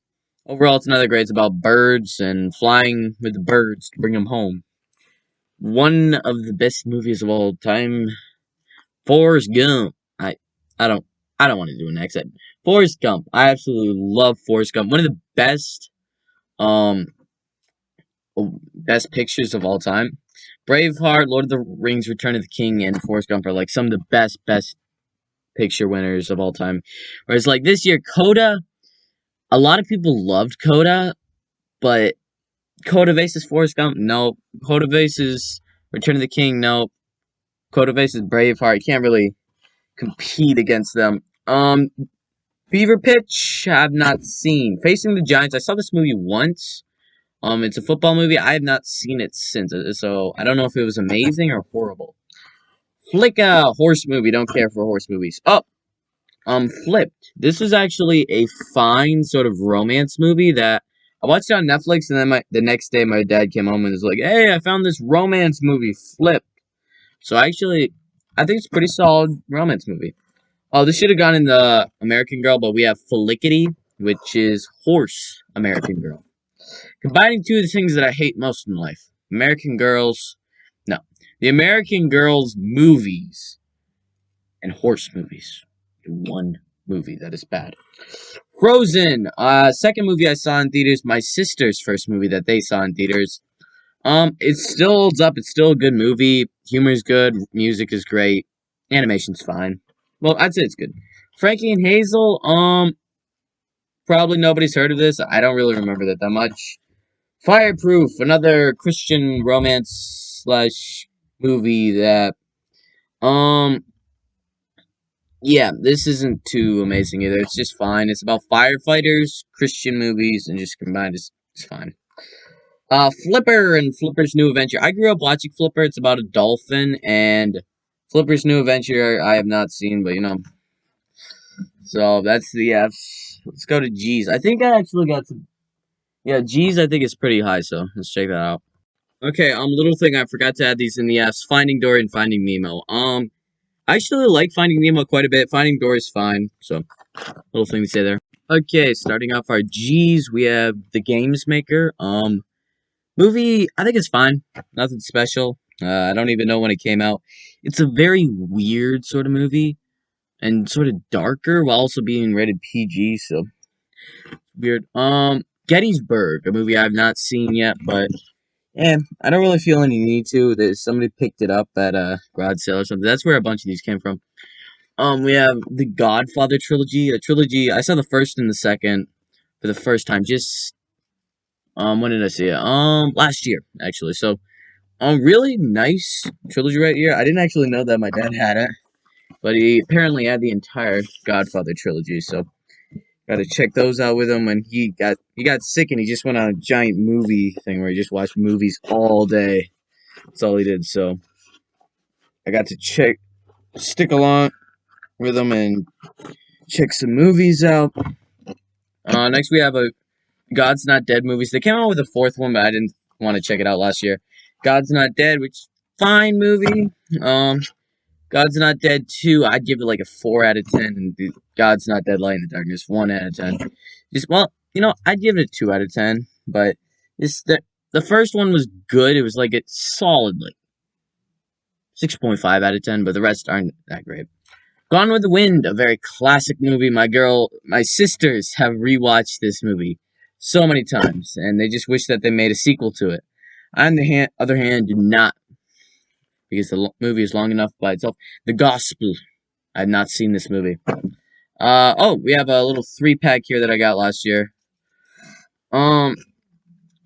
overall, it's another great. It's about birds and flying with the birds to bring them home. One of the best movies of all time. Forrest Gump. I don't want to do an accent. Forrest Gump. I absolutely love Forrest Gump. One of the best pictures of all time. Braveheart, Lord of the Rings, Return of the King, and Forrest Gump are like some of the best picture winners of all time. Whereas like this year, Coda, a lot of people loved Coda, but Coda vs. Forrest Gump, no. Coda vs. Return of the King, no. Coda vs. Braveheart, you can't really compete against them. Fever Pitch, I've not seen. Facing the Giants, I saw this movie once. It's a football movie. I have not seen it since, so I don't know if it was amazing or horrible. Flicka, horse movie. Don't care for horse movies. Oh, Flipped. This is actually a fine sort of romance movie that I watched it on Netflix, and then the next day my dad came home and was like, "Hey, I found this romance movie, Flipped." So I think it's a pretty solid romance movie. Oh, this should have gone in the American Girl, but we have Felicity, which is horse American Girl. Combining two of the things that I hate most in life. American Girls. No. The American Girls movies and horse movies. One movie that is bad. Frozen. Second movie I saw in theaters. My sister's first movie that they saw in theaters. It still holds up. It's still a good movie. Humor's good. Music is great. Animation's fine. Well, I'd say it's good. Frankie and Hazel. Probably nobody's heard of this. I don't really remember that much. Fireproof, another Christian romance / movie that, yeah, this isn't too amazing either. It's just fine. It's about firefighters, Christian movies, and just combined, it's fine. Flipper and Flipper's New Adventure. I grew up watching Flipper. It's about a dolphin, and Flipper's New Adventure I have not seen, but, So that's the F's. Let's go to G's. I think I actually got some. Yeah, G's I think is pretty high, so let's check that out. Okay, little thing I forgot to add these in the F's. Finding Dory and Finding Nemo. I actually like Finding Nemo quite a bit. Finding Dory is fine, so little thing to say there. Okay, starting off our G's, we have The Games Maker. Movie, I think it's fine. Nothing special. I don't even know when it came out. It's a very weird sort of movie and sort of darker while also being rated PG, so weird. Gettysburg, a movie I've not seen yet, but yeah, I don't really feel any need to. That somebody picked it up at a garage sale or something. That's where a bunch of these came from. We have the Godfather trilogy, a trilogy. I saw the first and the second for the first time. Just when did I see it? Last year actually. So, really nice trilogy right here. I didn't actually know that my dad had it, but he apparently had the entire Godfather trilogy. So, got to check those out with him. And he got sick and he just went on a giant movie thing where he just watched movies all day. That's all he did. So, I got to stick along with him and check some movies out. Next we have a God's Not Dead movies. They came out with a fourth one, but I didn't want to check it out last year. God's Not Dead, which fine movie. God's Not Dead 2, I'd give it like a 4 out of 10, and God's Not Dead Light in the Darkness 1 out of 10. I'd give it a 2 out of 10, but the first one was good. It was like it's solid like 6.5 out of 10, but the rest aren't that great. Gone with the Wind, a very classic movie. My sisters have rewatched this movie so many times, and they just wish that they made a sequel to it. I, on the other hand, do not, because the movie is long enough by itself. The Gospel. I have not seen this movie. We have a little 3-pack here that I got last year.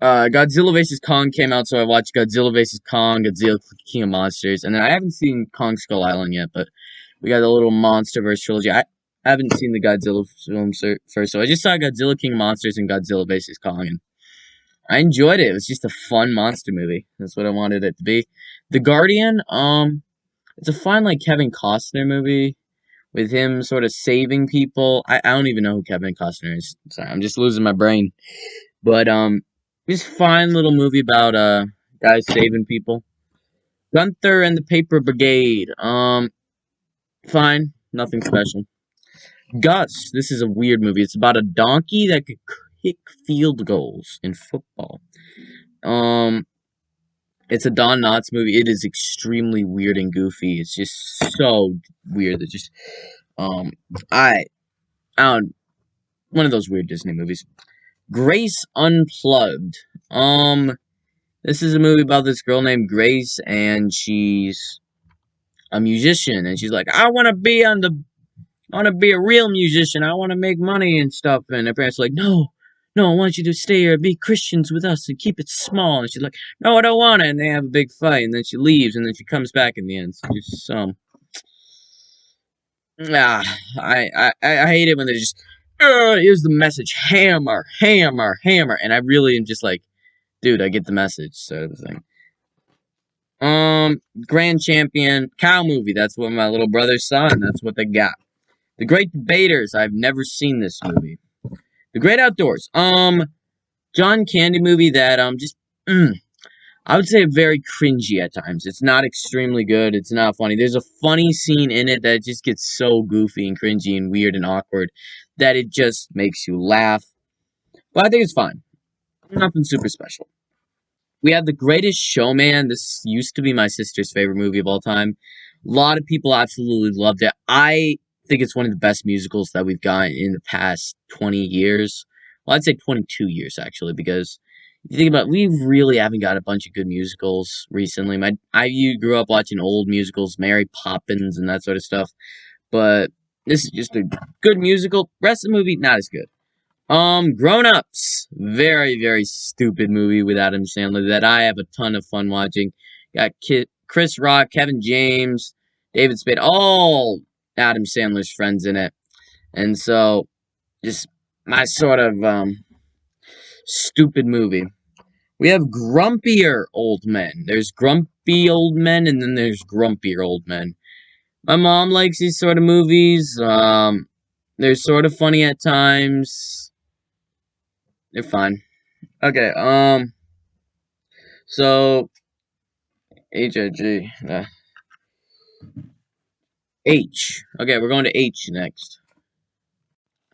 Godzilla vs. Kong came out, so I watched Godzilla vs. Kong, Godzilla King of Monsters, and then I haven't seen Kong Skull Island yet, but we got a little MonsterVerse trilogy. I haven't seen the Godzilla films first, so I just saw Godzilla King of Monsters and Godzilla vs. Kong, and I enjoyed it. It was just a fun monster movie. That's what I wanted it to be. The Guardian, it's a fun, like, Kevin Costner movie with him sort of saving people. I don't even know who Kevin Costner is. Sorry, I'm just losing my brain. But, just fine little movie about, guys saving people. Gunther and the Paper Brigade, fine. Nothing special. Gus, this is a weird movie. It's about a donkey that could kick field goals in football. It's a Don Knotts movie. It is extremely weird and goofy. It's just so weird that just I don't one of those weird Disney movies. Grace Unplugged. This is a movie about this girl named Grace, and she's a musician, and she's like, I want to be a real musician. I want to make money and stuff. And her parents are like, no, I want you to stay here, be Christians with us, and keep it small. And she's like, no, I don't want it. And they have a big fight, and then she leaves, and then she comes back in the end. So just I hate it when they just, here's the message, hammer, hammer, hammer, and I really am just like, dude, I get the message, sort of thing. Grand Champion cow movie. That's what my little brother saw, and that's what they got. The Great Debaters. I've never seen this movie. The Great Outdoors. John Candy movie that I would say very cringy at times. It's not extremely good. It's not funny. There's a funny scene in it that just gets so goofy and cringy and weird and awkward that it just makes you laugh. But I think it's fine. Nothing super special. We have The Greatest Showman. This used to be my sister's favorite movie of all time. A lot of people absolutely loved it. I think it's one of the best musicals that we've gotten in the past 20 years. Well, I'd say 22 years, actually, because if you think about it, we really haven't got a bunch of good musicals recently. I grew up watching old musicals, Mary Poppins and that sort of stuff, but this is just a good musical. Rest of the movie, not as good. Grown Ups. Very, very stupid movie with Adam Sandler that I have a ton of fun watching. Got Chris Rock, Kevin James, David Spade, all Adam Sandler's friends in it. And so, just my sort of, stupid movie. We have grumpier old men. There's grumpy old men, and then there's grumpier old men. My mom likes these sort of movies. They're sort of funny at times. They're fine. Okay, so H-I-G. H. Okay, we're going to H next.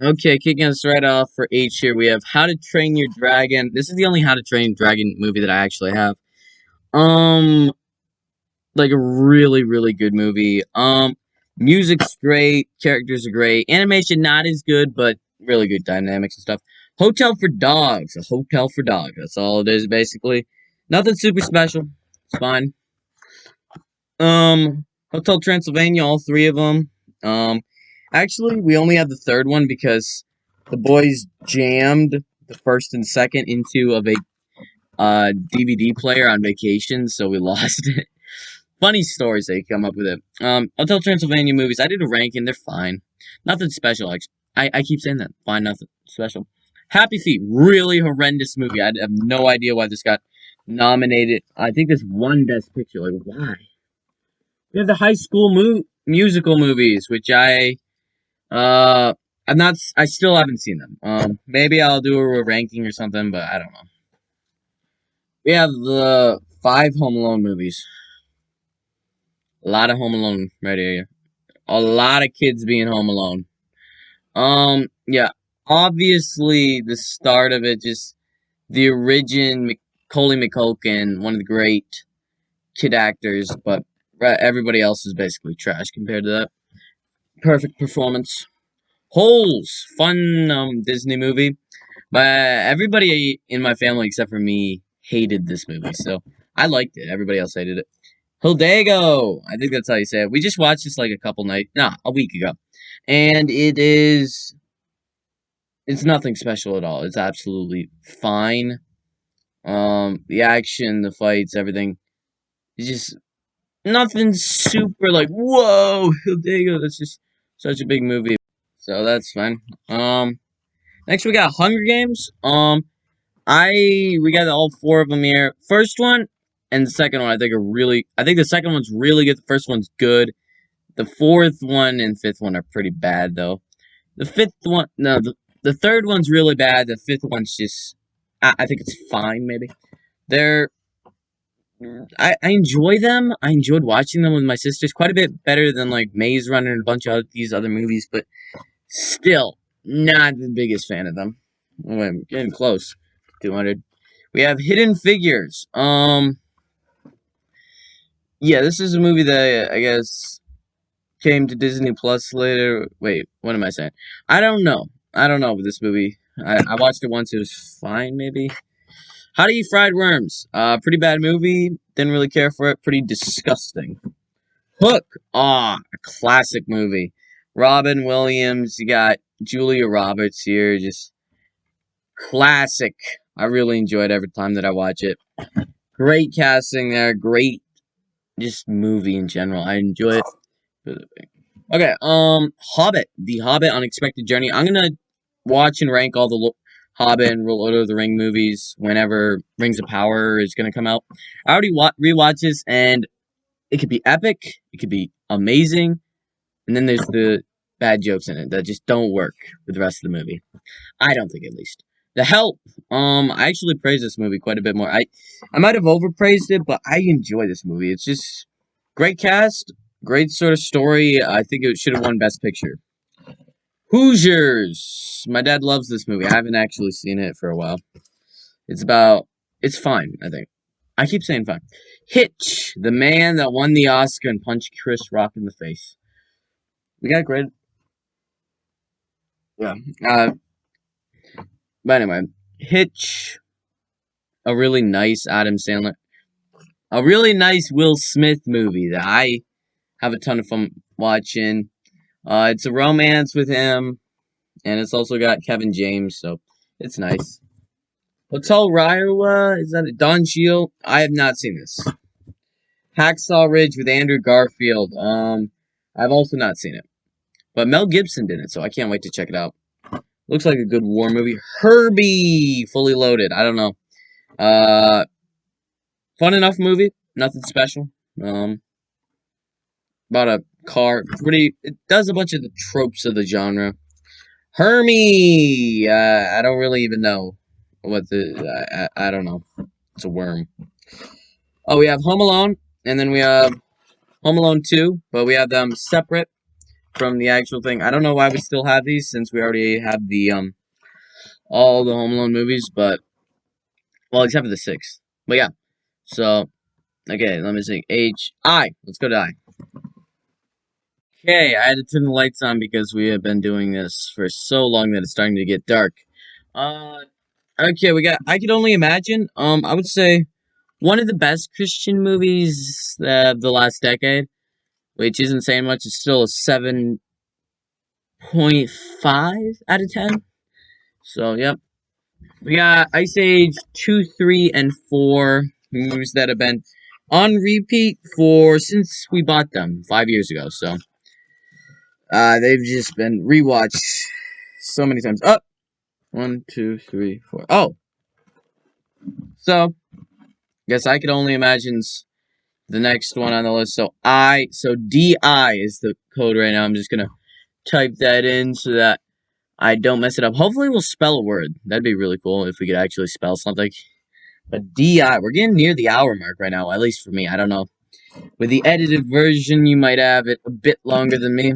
Okay, kicking us right off for H here, we have How to Train Your Dragon. This is the only How to Train Dragon movie that I actually have. Um, like a really, really good movie. Music's great, characters are great, animation not as good, but really good dynamics and stuff. Hotel for Dogs, a hotel for dogs. That's all it is, basically. Nothing super special. It's fine. Hotel Transylvania, all three of them. Um, actually, we only had the third one because the boys jammed the first and second into a DVD player on vacation, so we lost it. Funny stories they come up with it. Hotel Transylvania movies, I did a ranking, they're fine. Nothing special, actually. I keep saying that. Fine, nothing special. Happy Feet, really horrendous movie. I have no idea why this got nominated. I think this won Best Picture. Like, why? We have the High School Musical movies, which I'm not, I still haven't seen them. Maybe I'll do a ranking or something, but I don't know. We have the 5 Home Alone movies. A lot of Home Alone right here. A lot of kids being home alone. Yeah. Obviously, the start of it, just the origin, Macaulay Culkin, one of the great kid actors, but everybody else is basically trash compared to that. Perfect performance. Holes, fun Disney movie, but everybody in my family except for me hated this movie, so I liked it. Everybody else hated it. Hildago, I think that's how you say it. We just watched this like a week ago, and it's nothing special at all. It's absolutely fine. The action, the fights, everything. It's just nothing super like whoa, Hildago. That's just such a big movie, so that's fine. Next we got Hunger Games. We got all 4 of them here. First one and the second one I think the second one's really good. The first one's good. The fourth one and fifth one are pretty bad though. The fifth one, no, the third one's really bad. The fifth one's just, I think it's fine. Maybe they're. I enjoy them. I enjoyed watching them with my sisters quite a bit better than like Maze Runner and a bunch of these other movies, but still not the biggest fan of them. Oh, I'm getting close. 200. We have Hidden Figures. Yeah, this is a movie that I guess came to Disney Plus later. Wait, what am I saying? I don't know. I don't know with this movie. I watched it once. It was fine, maybe. How to Eat Fried Worms. Pretty bad movie. Didn't really care for it. Pretty disgusting. Hook. A classic movie. Robin Williams. You got Julia Roberts here. Just classic. I really enjoy it every time that I watch it. Great casting there. Great just movie in general. I enjoy it. Okay, Hobbit. The Hobbit Unexpected Journey. I'm gonna watch and rank all the Hobbit and Lord of the Ring movies whenever Rings of Power is gonna come out. I already rewatched this, and it could be epic, it could be amazing, and then there's the bad jokes in it that just don't work with the rest of the movie. I don't think, at least. The Help. I actually praise this movie quite a bit more. I might have overpraised it, but I enjoy this movie. It's just great cast, great sort of story. I think it should have won Best Picture. Hoosiers. My dad loves this movie. I haven't actually seen it for a while. It's fine, I think. I keep saying fine. Hitch, the man that won the Oscar and punched Chris Rock in the face. We got great. Yeah. But anyway, Hitch, a really nice Adam Sandler, a really nice Will Smith movie that I have a ton of fun watching. It's a romance with him, and it's also got Kevin James, so it's nice. Hotel Rwanda, is that Don Cheadle? I have not seen this. Hacksaw Ridge with Andrew Garfield. I've also not seen it, but Mel Gibson did it, so I can't wait to check it out. Looks like a good war movie. Herbie, Fully Loaded. I don't know. Fun enough movie. Nothing special. About a car. It does a bunch of the tropes of the genre. Hermie. I don't really even know what the. I don't know. It's a worm. Oh, we have Home Alone, and then we have Home Alone 2, but we have them separate from the actual thing. I don't know why we still have these since we already have the all the Home Alone movies, but well, except for the sixth. But yeah, so okay, let me see. I. Let's go to I. Okay, I had to turn the lights on because we have been doing this for so long that it's starting to get dark. Uh, okay, we got. I could only imagine. I would say one of the best Christian movies of the last decade, which isn't saying much. It's still a 7.5 out of 10. So yep, we got Ice Age 2, 3, and 4 movies that have been on repeat for since we bought them 5 years ago. So they've just been rewatched so many times. Oh, 1, 2, 3, 4. Oh, so guess I could only imagine the next one on the list. So DI is the code right now. I'm just gonna type that in so that I don't mess it up. Hopefully, we'll spell a word. That'd be really cool if we could actually spell something. But DI, we're getting near the hour mark right now, at least for me. I don't know. With the edited version, you might have it a bit longer than me.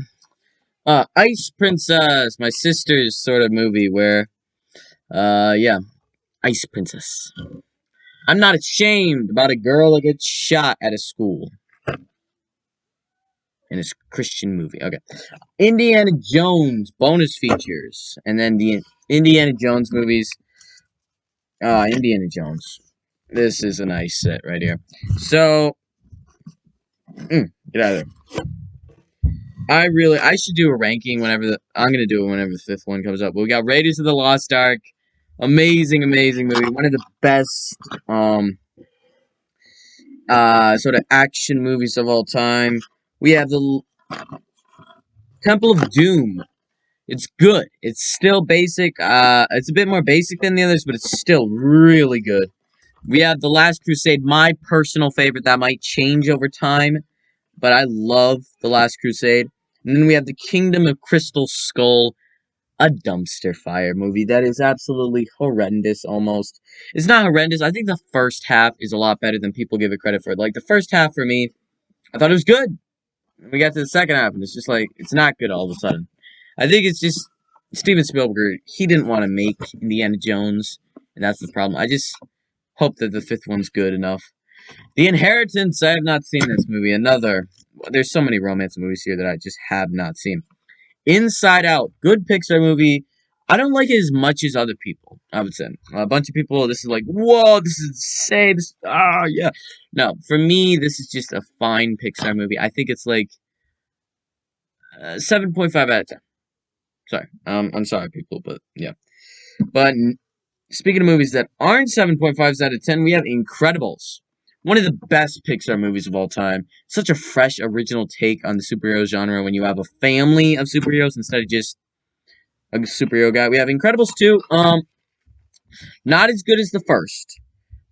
Ice Princess, my sister's sort of movie where, yeah, Ice Princess. I'm not ashamed about a girl that gets shot at a school. And it's a Christian movie. Okay. Indiana Jones bonus features. And then the Indiana Jones movies. Indiana Jones. This is a nice set right here. So, get out of there. I should do a ranking I'm gonna do it whenever the fifth one comes up. But we got Raiders of the Lost Ark. Amazing, amazing movie. One of the best, sort of action movies of all time. We have the Temple of Doom. It's good. It's still basic. It's a bit more basic than the others, but it's still really good. We have The Last Crusade, my personal favorite. That might change over time, but I love The Last Crusade. And then we have The Kingdom of Crystal Skull, a dumpster fire movie that is absolutely horrendous almost. It's not horrendous. I think the first half is a lot better than people give it credit for. Like, the first half for me, I thought it was good. We got to the second half, and it's just like, it's not good all of a sudden. I think it's just Steven Spielberg, he didn't want to make Indiana Jones, and that's the problem. I just hope that the fifth one's good enough. The Inheritance, I have not seen this movie. There's so many romance movies here that I just have not seen. Inside Out, good Pixar movie. I don't like it as much as other people, I would say. A bunch of people, this is like, whoa, this is insane. Yeah. No, for me, this is just a fine Pixar movie. I think it's like 7.5 out of 10. Sorry. I'm sorry, people, but yeah. But speaking of movies that aren't 7.5s out of 10, we have Incredibles. One of the best Pixar movies of all time. Such a fresh, original take on the superhero genre when you have a family of superheroes instead of just a superhero guy. We have Incredibles 2. Not as good as the first,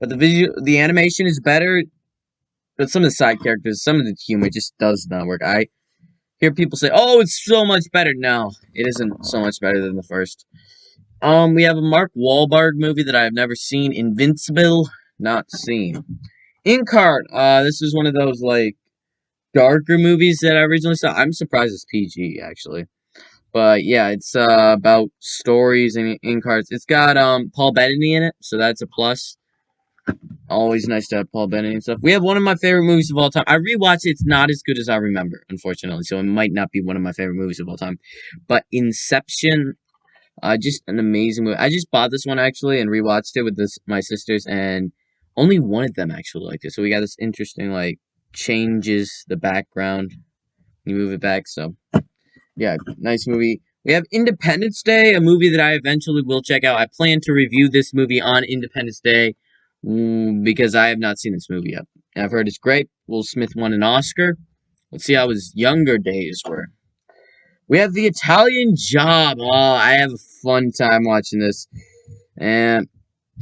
but the animation is better. But some of the side characters, some of the humor just does not work. I hear people say, "Oh, it's so much better." No, it isn't so much better than the first. We have a Mark Wahlberg movie that I have never seen. Invincible, not seen. Inkheart. This is one of those like darker movies that I originally saw. I'm surprised it's PG actually. But yeah, it's about stories and Inkhearts. It's got Paul Bettany in it, so that's a plus. Always nice to have Paul Bettany and stuff. We have one of my favorite movies of all time. I rewatched it. It's not as good as I remember, unfortunately. So it might not be one of my favorite movies of all time. But Inception, just an amazing movie. I just bought this one actually and rewatched it with my sisters, and only one of them actually liked it. So we got this interesting like changes the background. You move it back. So yeah, nice movie. We have Independence Day, a movie that I eventually will check out. I plan to review this movie on Independence Day because I have not seen this movie yet. I've heard it's great. Will Smith won an Oscar. Let's see how his younger days were. We have The Italian Job. Oh, I have a fun time watching this. And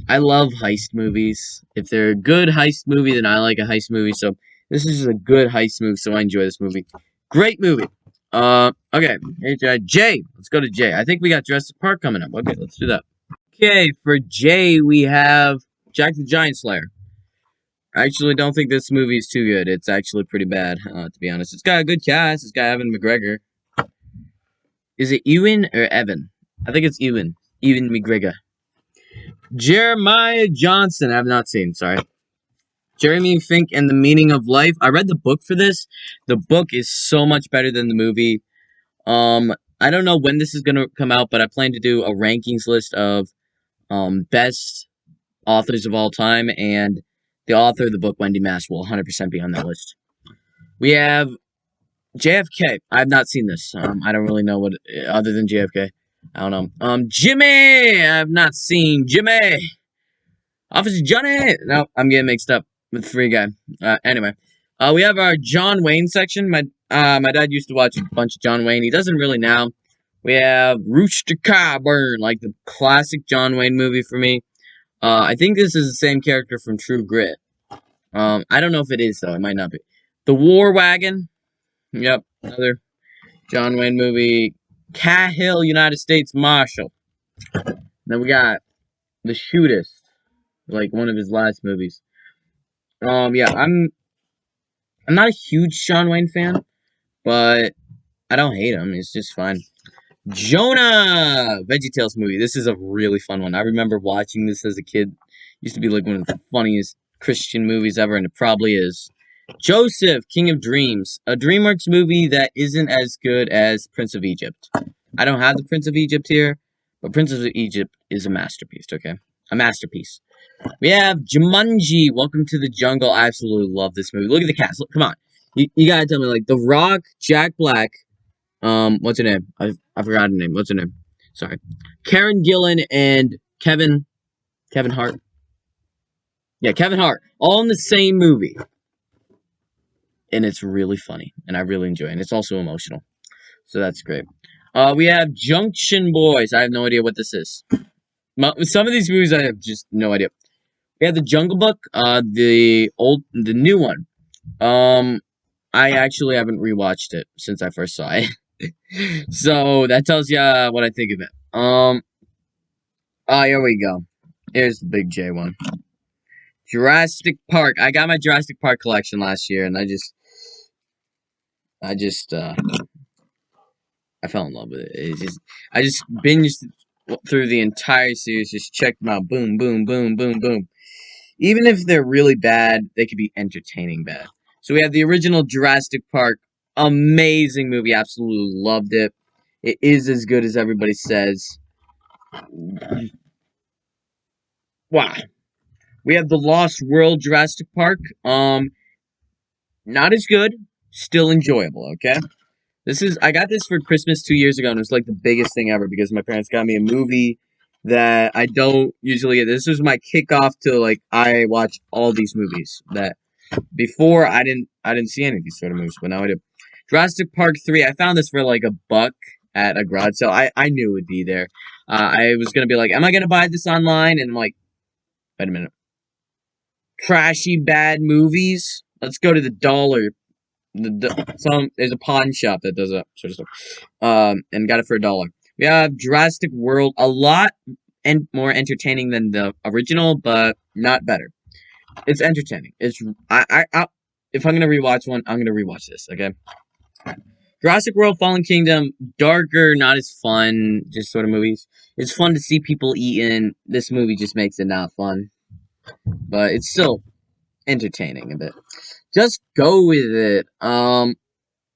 I love heist movies. If they're a good heist movie, then I like a heist movie. So this is a good heist movie, so I enjoy this movie. Great movie. Okay, Jay. Let's go to Jay. I think we got Jurassic Park coming up. Okay, let's do that. Okay, for Jay, we have Jack the Giant Slayer. I actually don't think this movie is too good. It's actually pretty bad, to be honest. It's got a good cast. It's got Evan McGregor. Is it Ewan or Evan? I think it's Ewan. Ewan McGregor. Jeremiah Johnson. I have not seen. Sorry. Jeremy Fink and the Meaning of Life. I read the book for this. The book is so much better than the movie. I don't know when this is gonna come out, but I plan to do a rankings list of best authors of all time, and the author of the book, Wendy Mass, will 100% be on that list. We have JFK. I have not seen this. I don't really know what other than JFK. I don't know. Jimmy. I have not seen Jimmy. Officer Johnny. No, I'm getting mixed up with Free Guy. Anyway, we have our John Wayne section. My dad used to watch a bunch of John Wayne. He doesn't really now. We have Rooster Cogburn, like the classic John Wayne movie for me. I think this is the same character from True Grit. I don't know if it is though. It might not be. The War Wagon. Yep, another John Wayne movie. Cahill, United States Marshal. Then we got The Shootist, like one of his last movies. Yeah, I'm not a huge John Wayne fan, but I don't hate him. It's just fine. Jonah! VeggieTales movie. This is a really fun one. I remember watching this as a kid. It used to be like one of the funniest Christian movies ever, and it probably is. Joseph, King of Dreams. A DreamWorks movie that isn't as good as Prince of Egypt. I don't have the Prince of Egypt here, but Prince of Egypt is a masterpiece, okay? A masterpiece. We have Jumanji, Welcome to the Jungle. I absolutely love this movie. Look at the cast. Look, come on. You gotta tell me, like, The Rock, Jack Black, what's her name? I forgot her name. What's her name? Sorry. Karen Gillan and Kevin Hart. Yeah, Kevin Hart. All in the same movie. And it's really funny. And I really enjoy it. And it's also emotional. So that's great. We have Junction Boys. I have no idea what this is. Some of these movies I have just no idea. We have The Jungle Book. The new one. I actually haven't rewatched it since I first saw it. So that tells you what I think of it. Here we go. Here's the big J one. Jurassic Park. I got my Jurassic Park collection last year, and I fell in love with it. I just binged through the entire series, just checked them out. Boom, boom, boom, boom, boom. Even if they're really bad, they could be entertaining bad. So we have the original Jurassic Park. Amazing movie. Absolutely loved it. It is as good as everybody says. Wow. We have the Lost World Jurassic Park. Not as good. Still enjoyable, okay? I got this for Christmas 2 years ago, and it was like the biggest thing ever because my parents got me a movie that I don't usually get. This was my kickoff to, like, I watch all these movies that before I didn't see any of these sort of movies, but now I do. Jurassic Park 3, I found this for like $1 at a garage sale. I knew it would be there. I was gonna be like, am I gonna buy this online? And I'm like, wait a minute. Trashy bad movies? Let's go to the dollar. There's a pawn shop that does that sort of stuff. And got it for $1. We have Jurassic World, a lot and more entertaining than the original, but not better. It's entertaining. It's if I'm gonna rewatch one, I'm gonna rewatch this. Okay. Jurassic World: Fallen Kingdom, darker, not as fun, just sort of movies. It's fun to see people eating. This movie just makes it not fun, but it's still entertaining a bit. Just go with it.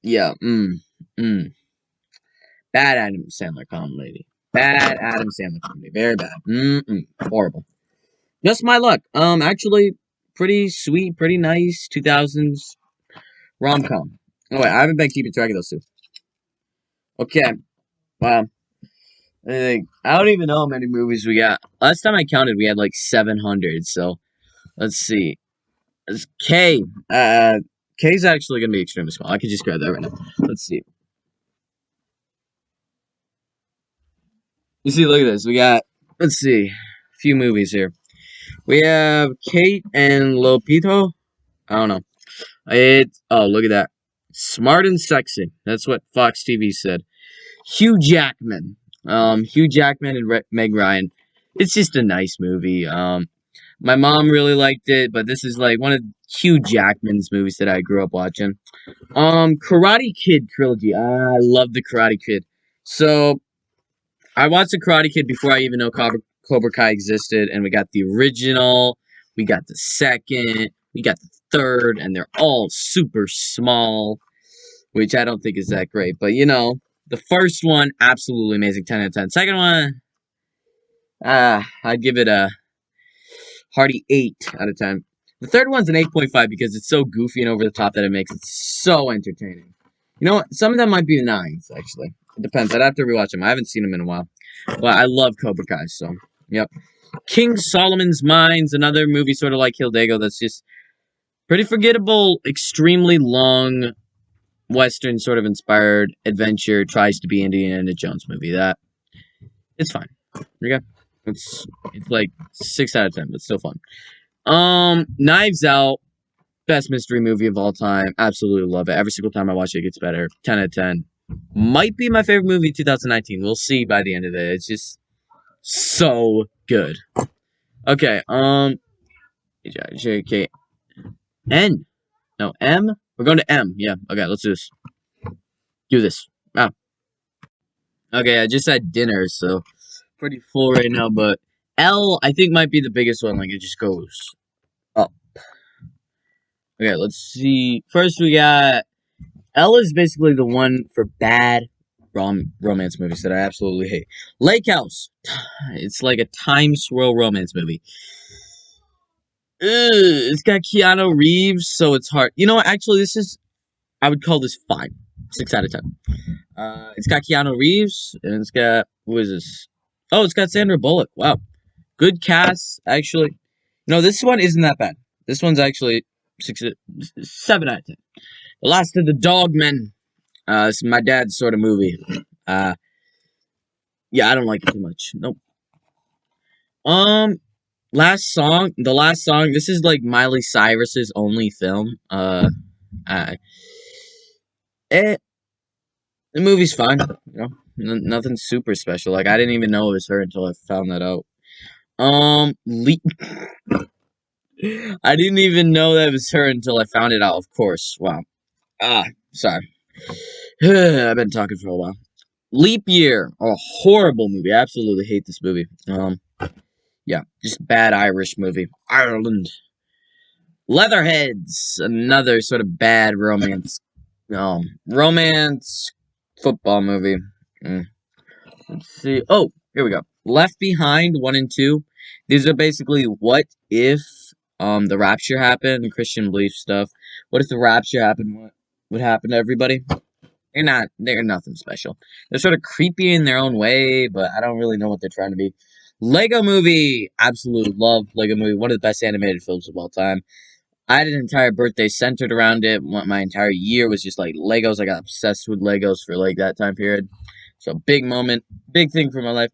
Yeah. Bad Adam Sandler comedy. Bad Adam Sandler comedy. Very bad. Horrible. Just my luck. Actually, pretty sweet, pretty nice 2000s rom-com. Oh wait, I haven't been keeping track of those two. Okay. Wow. I don't even know how many movies we got. Last time I counted, we had like 700. So let's see. It's K. K's actually gonna be extremely small. I could just grab that right now. Let's see. You see, look at this. We got, let's see, a few movies here. We have Kate and Lopito. I don't know. Oh, look at that. Smart and Sexy. That's what Fox TV said. Hugh Jackman. Hugh Jackman and Meg Ryan. It's just a nice movie. My mom really liked it, but this is like one of Hugh Jackman's movies that I grew up watching. Karate Kid trilogy. I love the Karate Kid. So I watched the Karate Kid before I even know Cobra Kai existed, and we got the original, we got the second, we got the third, and they're all super small, which I don't think is that great. But the first one, absolutely amazing, 10 out of 10. Second one, I'd give it a hearty 8 out of 10. The third one's an 8.5 because it's so goofy and over the top that it makes it so entertaining. You know what? Some of them might be 9s, actually. It depends. I'd have to rewatch them. I haven't seen them in a while. But I love Cobra Kai, so, yep. King Solomon's Mines, another movie sort of like Hidalgo that's just pretty forgettable, extremely long, Western sort of inspired adventure, tries to be Indiana Jones movie. It's fine. Okay? It's like 6 out of 10, but still fun. Knives Out, best mystery movie of all time. Absolutely love it. Every single time I watch it, it gets better. 10 out of 10. Might be my favorite movie of 2019. We'll see by the end of it. It's just so good. Okay, JK. N. No, M? We're going to M. Yeah, okay, let's do this. Do this. Ah. Okay, I just had dinner, so pretty full right now, but L, I think, might be the biggest one. Like, it just goes up. Okay, let's see. First, we got L is basically the one for bad romance movies that I absolutely hate. Lake House. It's like a time swirl romance movie. It's got Keanu Reeves, so it's hard. You know what? Actually, I would call this fine. 6 out of 10. It's got Keanu Reeves, and it's got, who is this? Oh, it's got Sandra Bullock. Wow. Good cast, actually. No, this one isn't that bad. This one's actually 7 out of 10. The Last of the Dogmen. It's my dad's sort of movie. Yeah, I don't like it too much. Nope. The last song. This is like Miley Cyrus's only film. The movie's fine. Nothing super special. Like I didn't even know it was her until I found that out. I didn't even know that it was her until I found it out. Of course. Wow. Sorry. I've been talking for a while. Leap Year, a horrible movie. I absolutely hate this movie. Yeah, just bad Irish movie. Ireland. Leatherheads, another sort of bad romance football movie. Let's see. Oh, here we go. Left Behind 1 and 2. These are basically what if the rapture happened, Christian belief stuff. What if the rapture happened? What would happen to everybody? They're nothing special. They're sort of creepy in their own way, but I don't really know what they're trying to be. Lego Movie. Absolute love Lego Movie. One of the best animated films of all time. I had an entire birthday centered around it. My entire year was just like Legos. I got obsessed with Legos for like that time period. So big moment, big thing for my life.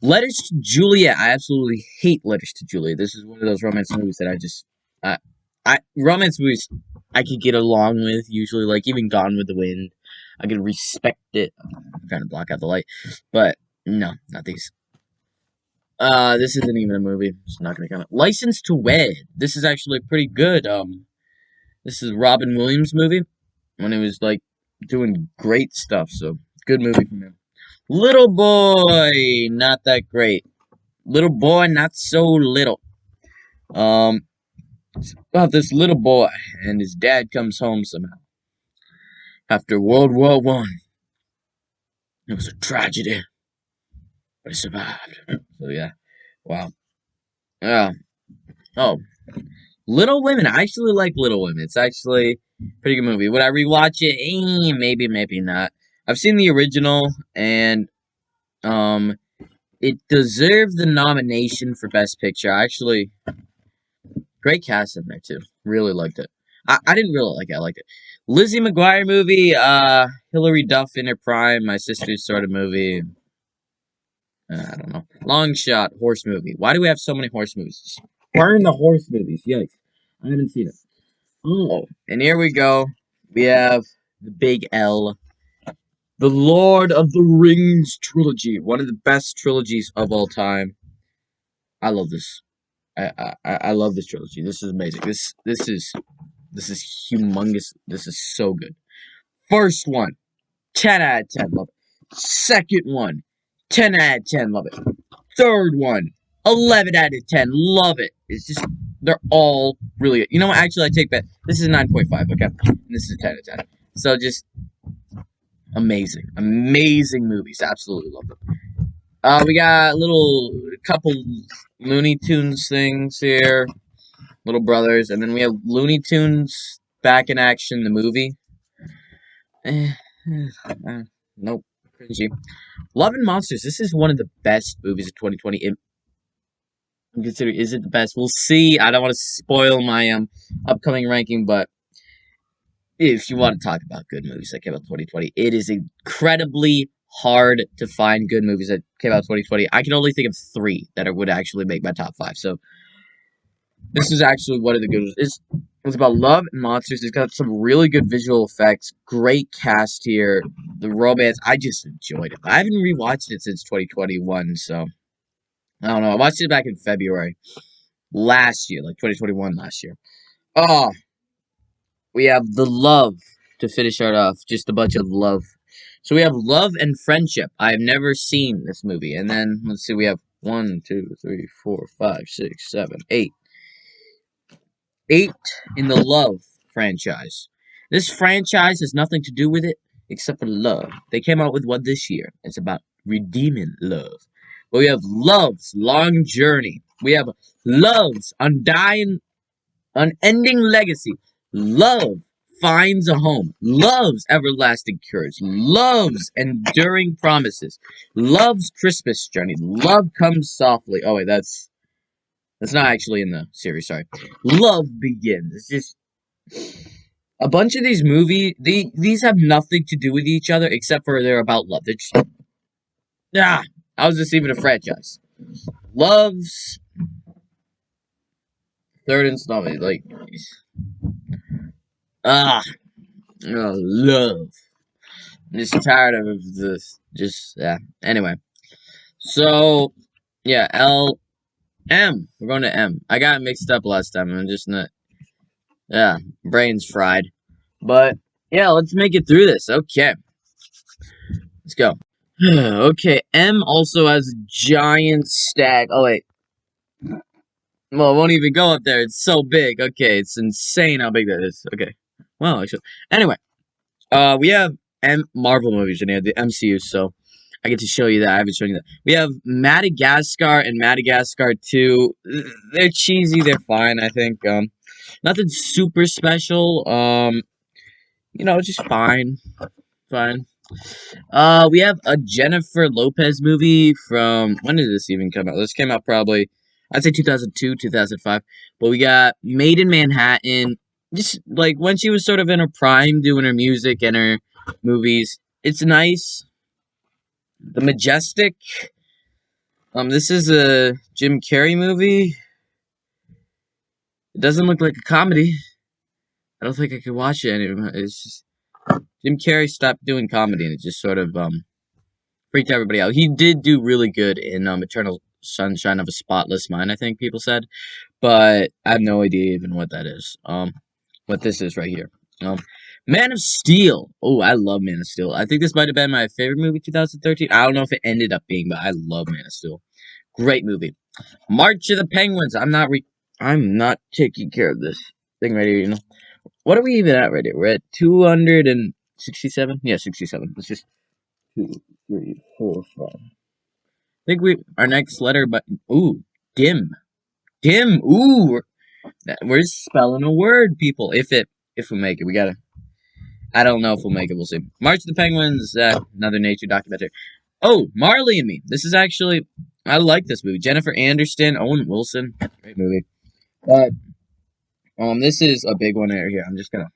Letters to Juliet. I absolutely hate Letters to Juliet. This is one of those romance movies that romance movies I could get along with usually, like even Gone with the Wind. I could respect it. I'm trying to block out the light, but no, not these. This isn't even a movie. It's not gonna count. License to Wed. This is actually pretty good. This is Robin Williams' movie when he was like doing great stuff. So good movie from him. Little Boy, not that great. Little Boy, not so little. It's about this little boy and his dad comes home somehow after World War One. It was a tragedy, but he survived. So yeah, wow. Yeah. Oh, Little Women. I actually like Little Women. It's actually a pretty good movie. Would I rewatch it? Maybe, maybe not. I've seen the original, and it deserved the nomination for Best Picture. Actually, great cast in there too. Really liked it. I didn't really like it. I liked it. Lizzie McGuire movie. Hilary Duff in her prime. My sister's sort of movie. I don't know. Long Shot horse movie. Why do we have so many horse movies? Burn the horse movies. Yikes. I haven't seen it. Oh, and here we go. We have the big L. The Lord of the Rings trilogy, one of the best trilogies of all time. I love this. I love this trilogy. This is amazing. This is humongous. This is so good. First one, 10 out of 10, love it. Second one, 10 out of 10, love it. Third one, 11 out of 10, love it. It's just, they're all really good. You know what? Actually, I take that. This is a 9.5, okay? And this is a 10 out of 10. So just amazing. Amazing movies. Absolutely love them. We got a couple Looney Tunes things here. Little Brothers. And then we have Looney Tunes Back in Action, the movie. Nope. Cringy. Love and Monsters. This is one of the best movies of 2020. I'm considering, is it the best? We'll see. I don't want to spoil my upcoming ranking, but if you want to talk about good movies that came out 2020, it is incredibly hard to find good movies that came out 2020. I can only think of 3 that would actually make my top 5. So this is actually one of the good ones. It's about love and monsters. It's got some really good visual effects. Great cast here. The romance, I just enjoyed it. I haven't rewatched it since 2021, so I don't know. I watched it back in February last year, like 2021 last year. Oh, we have The Love to finish it off. Just a bunch of love. So we have Love and Friendship. I have never seen this movie. And then, let's see, we have 1, 2, 3, 4, 5, 6, 7, 8. 8 in the Love franchise. This franchise has nothing to do with it except for love. They came out with one this year. It's about redeeming love. But we have Love's Long Journey. We have Love's Undying, Unending Legacy. Love finds a home. Love's everlasting cures. Love's enduring promises. Love's Christmas journey. Love comes softly. Oh wait, that's not actually in the series, sorry. Love Begins. It's just a bunch of these movies, these have nothing to do with each other except for they're about love. They're just, I was just even a franchise. Love's third installment, like, love. I'm just tired of this, anyway. So, yeah, M. We're going to M. I got mixed up last time. I'm just not. Yeah, brain's fried. But, yeah, let's make it through this. Okay. Let's go. Okay, M also has a giant stag. Oh, wait. Well, it won't even go up there. It's so big. Okay, it's insane how big that is. Okay. Well, actually. Anyway, we have Marvel movies in here, the MCU, so I get to show you that. I haven't shown you that. We have Madagascar and Madagascar 2. They're cheesy. They're fine, I think. Nothing super special. Just fine. Fine. We have a Jennifer Lopez movie from, when did this even come out? This came out probably, I'd say 2002, 2005. But we got Made in Manhattan. Just, like, when she was sort of in her prime doing her music and her movies. It's nice. The Majestic. This is a Jim Carrey movie. It doesn't look like a comedy. I don't think I could watch it anymore. It's just Jim Carrey stopped doing comedy, and it just sort of freaked everybody out. He did do really good in Eternal Sunshine of a Spotless Mind, I think people said, but I have no idea even what that is. What this is right here. Man of Steel. Oh, I love Man of Steel. I think this might have been my favorite movie 2013. I don't know if it ended up being, but I love Man of Steel. Great movie. March of the Penguins. I'm not taking care of this thing right here, What are we even at right here? We're at 267? Yeah, 67. Let's just 2, 3, 4, 5. I think our next letter, but dim. Dim. Ooh, we're spelling a word, people. If we make it, I don't know if we'll make it. We'll see. March of the Penguins. Another nature documentary. Oh, Marley and Me. This is actually, I like this movie. Jennifer Aniston, Owen Wilson. Great movie. But this is a big one right here. I'm just gonna.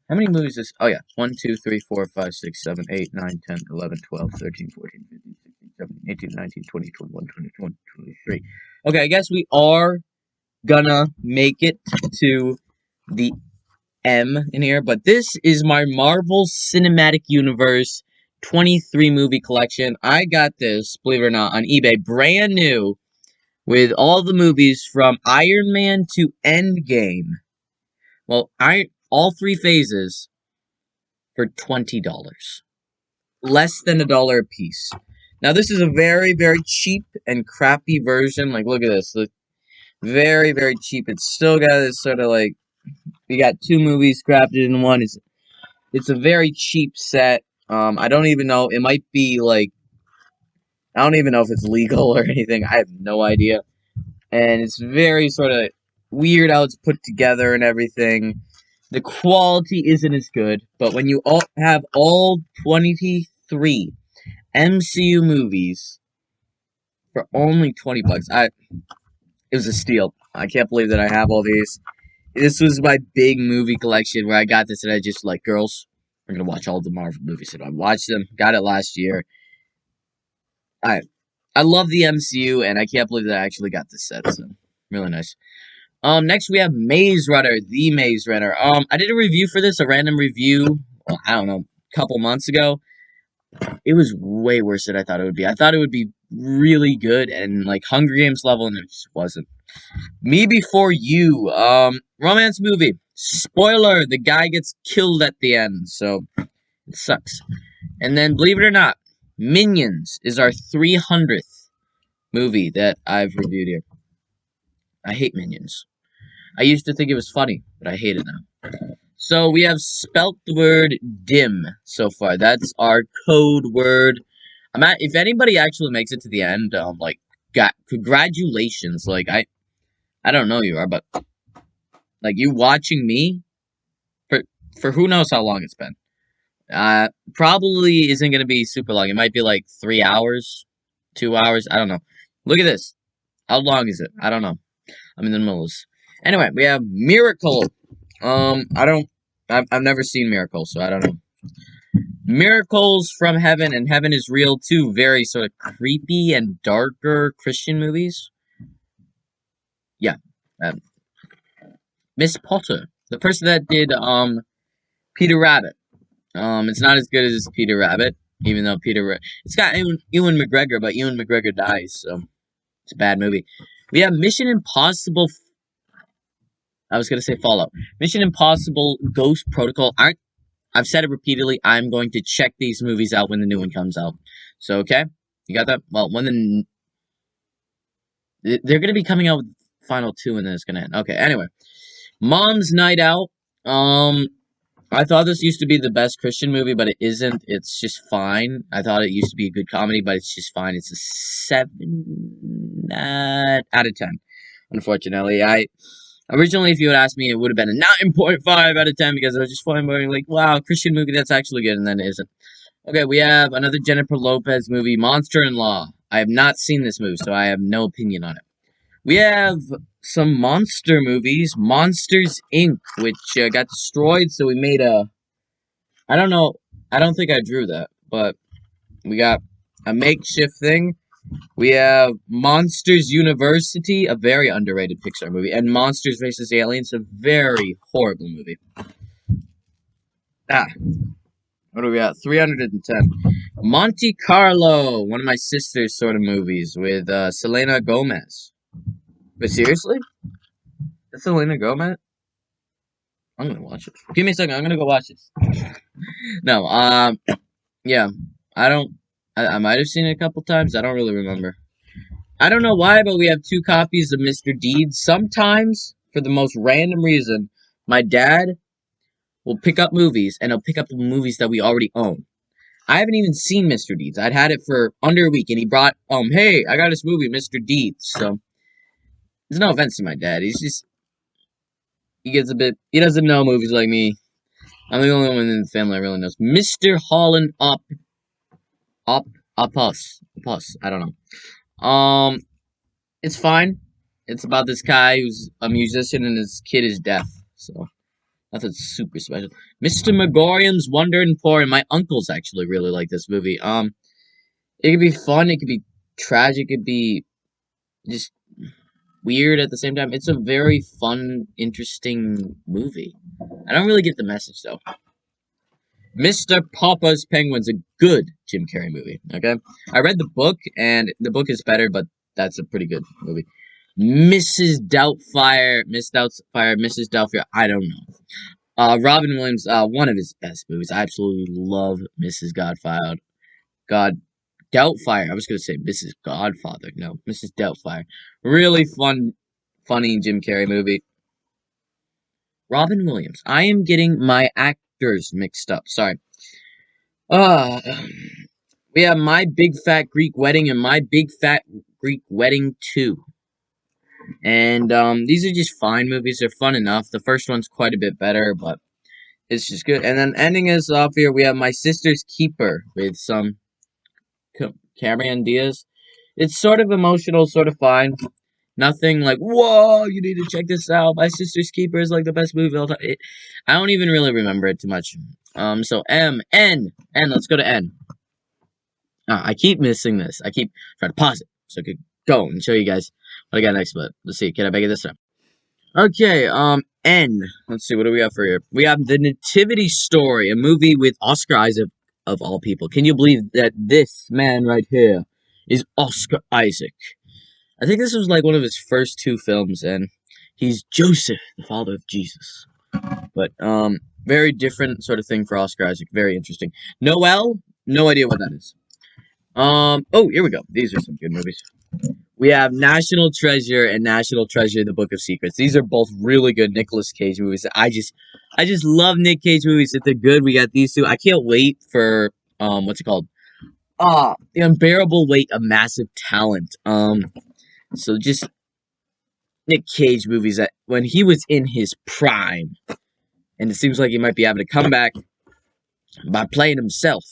How many movies is? Oh yeah, 1, 2, 3, 4, 5, 6, 7, 8, 9, 10, 11, 12, 13, 14, 15, 16, 17, 18, 19, 20, 21, 22, 23. Okay, I guess we are gonna make it to the M in here, but this is my Marvel Cinematic Universe 23 movie collection. I got this, believe it or not, on eBay, brand new, with all the movies from Iron Man to Endgame. Well, all three phases for $20. Less than $1 a piece. Now, this is a very, very cheap and crappy version. Like, look at this. Look, very, very cheap. It's still got this sort of like, we got two movies crafted in one. It's a very cheap set. I don't even know. It might be like, I don't even know if it's legal or anything. I have no idea. And it's very sort of weird how it's put together and everything. The quality isn't as good, but when you all have all 23 MCU movies for only $20, it was a steal. I can't believe that I have all these. This was my big movie collection where I got this and I just like, girls, we're gonna watch all the Marvel movies. And I watched them. Got it last year. I love the MCU and I can't believe that I actually got this set. So really nice. Next we have Maze Runner, the Maze Runner. I did a review for this, a random review. Well, I don't know, a couple months ago. It was way worse than I thought it would be. I thought it would be really good and like Hunger Games level, and it just wasn't. Me Before You, romance movie. Spoiler: the guy gets killed at the end, so it sucks. And then, believe it or not, Minions is our 300th movie that I've reviewed here. I hate Minions. I used to think it was funny, but I hate it now. So we have spelt the word dim so far. That's our code word. If anybody actually makes it to the end, like, congratulations. Like, I don't know who you are, but like you watching me for who knows how long it's been. Probably isn't gonna be super long. It might be like 3 hours, 2 hours. I don't know. Look at this. How long is it? I don't know. I'm in the middle of this. Anyway, we have Miracle. I've never seen Miracle, so I don't know. Miracles from Heaven and Heaven is Real, two very sort of creepy and darker Christian movies. Yeah. Miss Potter, the person that did Peter Rabbit. It's not as good as Peter Rabbit, even though it's got Ewan McGregor, but Ewan McGregor dies, so it's a bad movie. We have Mission Impossible. I was gonna say Fallout. Mission Impossible Ghost Protocol. I've said it repeatedly. I'm going to check these movies out when the new one comes out. So okay, you got that? Well, they're gonna be coming out with final two, and then it's gonna end. Okay. Anyway, Mom's Night Out. I thought this used to be the best Christian movie, but it isn't. It's just fine. I thought it used to be a good comedy, but it's just fine. It's a 7 out of 10. Unfortunately, originally, if you had asked me, it would have been a 9.5 out of 10 because I was just finding like, wow, Christian movie that's actually good, and then it isn't. Okay, we have another Jennifer Lopez movie, Monster-in-Law. I have not seen this movie, so I have no opinion on it. We have some monster movies, Monsters Inc., which got destroyed, so we made I don't know, I don't think I drew that, but we got a makeshift thing. We have Monsters University, a very underrated Pixar movie, and Monsters vs. Aliens, a very horrible movie. What do we got? 310. Monte Carlo, one of my sister's sort of movies with Selena Gomez. But seriously? That's Selena Gomez? I'm gonna watch it. Give me a second, I'm gonna go watch this. No, yeah. I might have seen it a couple times, I don't really remember. I don't know why, but we have 2 copies of Mr. Deeds. Sometimes, for the most random reason, my dad will pick up movies, and he'll pick up the movies that we already own. I haven't even seen Mr. Deeds. I'd had it for under a week, and he brought, hey, I got this movie, Mr. Deeds. So, there's no offense to my dad. He doesn't know movies like me. I'm the only one in the family that really knows. Mr. Holland Opus. I don't know. It's fine. It's about this guy who's a musician and his kid is deaf. So, nothing super special. Mr. Megorium's Wonder and Poor, and my uncles actually really like this movie. It could be fun, it could be tragic, it could be just weird at the same time. It's a very fun, interesting movie. I don't really get the message though. Mr. Papa's Penguin's a good Jim Carrey movie. Okay, I read the book, and the book is better, but that's a pretty good movie. Mrs. Doubtfire, Miss Doubtfire, Mrs. Doubtfire. I don't know. Robin Williams, one of his best movies. I absolutely love Mrs. Godfather. God, Doubtfire. I was gonna say Mrs. Godfather. No, Mrs. Doubtfire. Really fun, funny Jim Carrey movie. Robin Williams. I am getting my actors mixed up. Sorry. Uh, we have My Big Fat Greek Wedding and My Big Fat Greek Wedding 2. And these are just fine movies. They're fun enough. The first one's quite a bit better, but it's just good. And then ending us off here, we have My Sister's Keeper with some Cameron Diaz. It's sort of emotional, sort of fine. Nothing like, whoa, you need to check this out. My Sister's Keeper is like the best movie of all time. I don't even really remember it too much. So M, N, let's go to N. I keep missing this. I keep trying to pause it so I could go and show you guys what I got next. But let's see, can I make it this time? Okay, N. Let's see, what do we have for here? We have The Nativity Story, a movie with Oscar Isaac, of all people. Can you believe that this man right here is Oscar Isaac? I think this was like one of his first 2 films, and he's Joseph, the father of Jesus. But, very different sort of thing for Oscar Isaac. Very interesting. Noelle? No idea what that is. Oh, here we go. These are some good movies. We have National Treasure and National Treasure: The Book of Secrets. These are both really good Nicolas Cage movies. I just love Nick Cage movies. If they're good, we got these 2. I can't wait for what's it called? The Unbearable Weight of Massive Talent. So just Nick Cage movies that when he was in his prime, and it seems like he might be having to come back by playing himself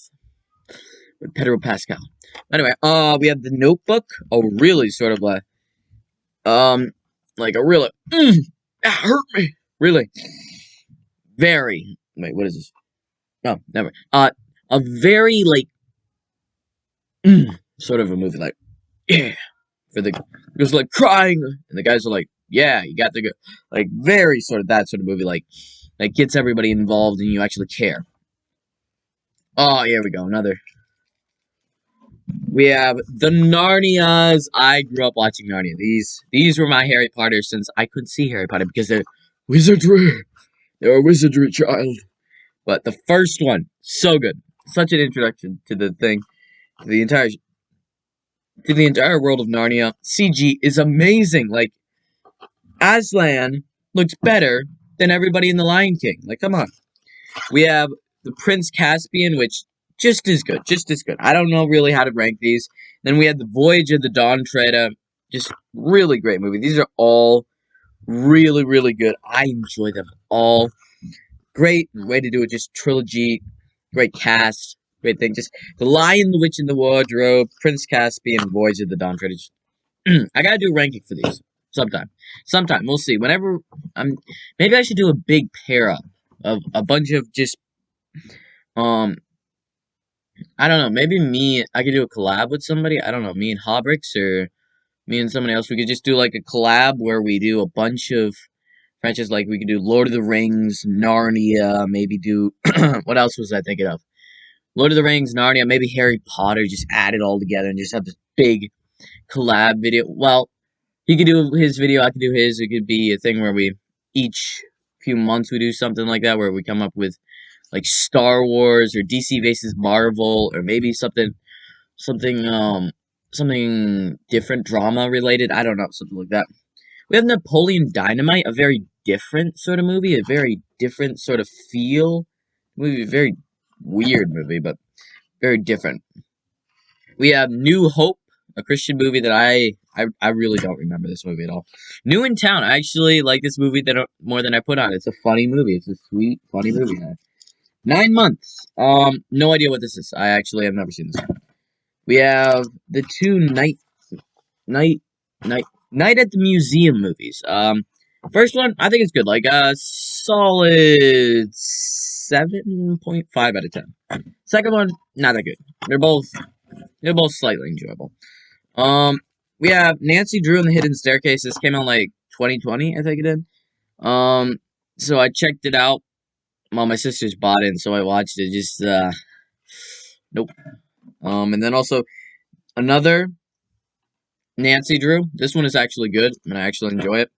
with Pedro Pascal. Anyway, we have The Notebook, a really sort of like a really, that hurt me, really, very, wait, what is this? Oh, never, a very, like, sort of a movie, like, yeah, for the, girls like crying, and the guys are like, yeah, you got to go, like, very sort of that sort of movie, like, that gets everybody involved and you actually care. Oh, here we go, another. We have the Narnias. I grew up watching Narnia. These were my Harry Potter since I couldn't see Harry Potter because they're wizardry. They're a wizardry child. But the first one, so good. Such an introduction to the thing, to the entire world of Narnia. CG is amazing. Like, Aslan looks better than everybody in The Lion King. Like, come on. We have the Prince Caspian, which just as good. I don't know really how to rank these. Then we had the Voyage of the Dawn Treader, just really great movie. These are all really, really good. I enjoy them all. Great way to do it, just trilogy, great cast, great thing. Just The Lion, the Witch, and the Wardrobe, Prince Caspian, Voyage of the Dawn Treader. I gotta do a ranking for these sometime. We'll see. Whenever maybe I should do a big pair up of a bunch of just I don't know, maybe I could do a collab with somebody, I don't know, me and Hobrix, or me and somebody else, we could just do, like, a collab where we do a bunch of franchises, like, we could do Lord of the Rings, Narnia, maybe do, what else was I thinking of? Lord of the Rings, Narnia, maybe Harry Potter, just add it all together and just have this big collab video. Well, he could do his video, I could do his, it could be a thing where we, each few months we do something like that, where we come up with like Star Wars or DC vs Marvel, or maybe something different, drama related. I don't know, something like that. We have Napoleon Dynamite, a very different sort of movie, a very different sort of feel movie, very weird movie, but very different. We have New Hope, a Christian movie that I really don't remember this movie at all. New in Town, I actually like this movie more than I put on. It's a funny movie. It's a sweet, funny movie. 9 months. No idea what this is. I actually have never seen this one. We have the 2 Night at the Museum movies. First one, I think it's good. Like, solid 7.5 out of 10. Second one, not that good. They're both slightly enjoyable. We have Nancy Drew and the Hidden Staircase. This came out like 2020, I think it did. Um, so I checked it out. Well, my sisters bought it, and so I watched it. Just nope. And then also another Nancy Drew. This one is actually good, and I actually enjoy it.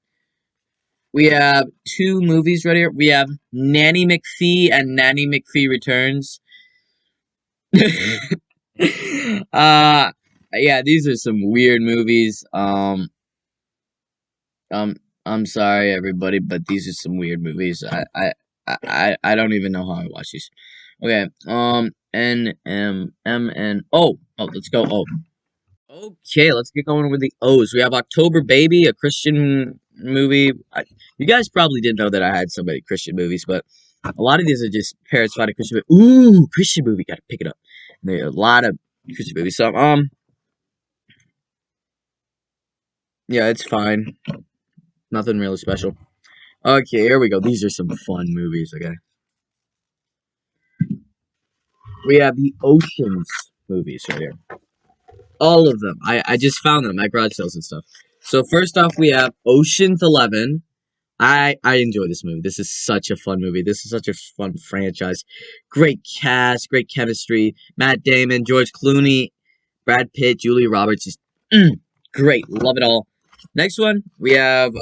We have two movies right here. We have Nanny McPhee and Nanny McPhee Returns. uh yeah, these are some weird movies. Um I'm sorry everybody, but these are some weird movies. I don't even know how I watch these. Okay. N M M N oh, let's go O. Okay, let's get going with the O's. We have October Baby, a Christian movie. You guys probably didn't know that I had so many Christian movies, but a lot of these are just parents find a Christian movie. Ooh, Christian movie, gotta pick it up. There are a lot of Christian movies. So, yeah, it's fine. Nothing really special. Okay, here we go. These are some fun movies, okay? We have the Oceans movies right here. All of them. I just found them at garage sales and stuff. So first off, we have Ocean's 11. I enjoy this movie. This is such a fun movie. This is such a fun franchise. Great cast, great chemistry. Matt Damon, George Clooney, Brad Pitt, Julia Roberts. Just great. Love it all. Next one, we have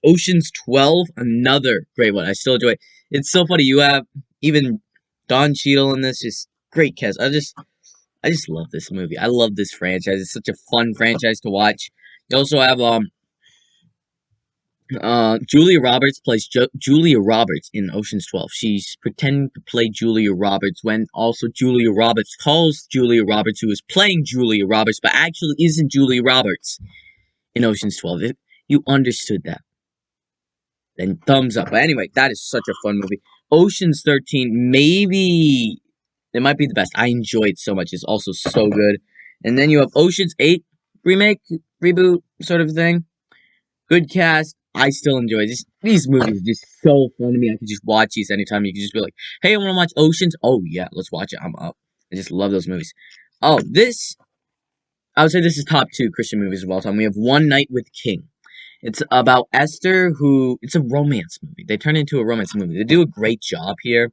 Ocean's 12. Another great one. I still enjoy it. It's so funny. You have even Don Cheadle in this. Just great cast. I just love this movie. I love this franchise. It's such a fun franchise to watch. You also have Julia Roberts plays Julia Roberts in Ocean's 12. She's pretending to play Julia Roberts when also Julia Roberts calls Julia Roberts, who is playing Julia Roberts, but actually isn't Julia Roberts in Ocean's 12. If you understood that, then thumbs up. But anyway, that is such a fun movie. Ocean's 13, maybe it might be the best. I enjoy it so much. It's also so good. And then you have Ocean's 8 remake, reboot sort of thing. Good cast. I still enjoy this. These movies are just so fun to me. I could just watch these anytime. You can just be like, hey, I want to watch Oceans. Oh, yeah, let's watch it. I'm up. I just love those movies. Oh, I would say this is top 2 Christian movies of all time. We have One Night with King. It's about Esther, it's a romance movie. They turn it into a romance movie. They do a great job here.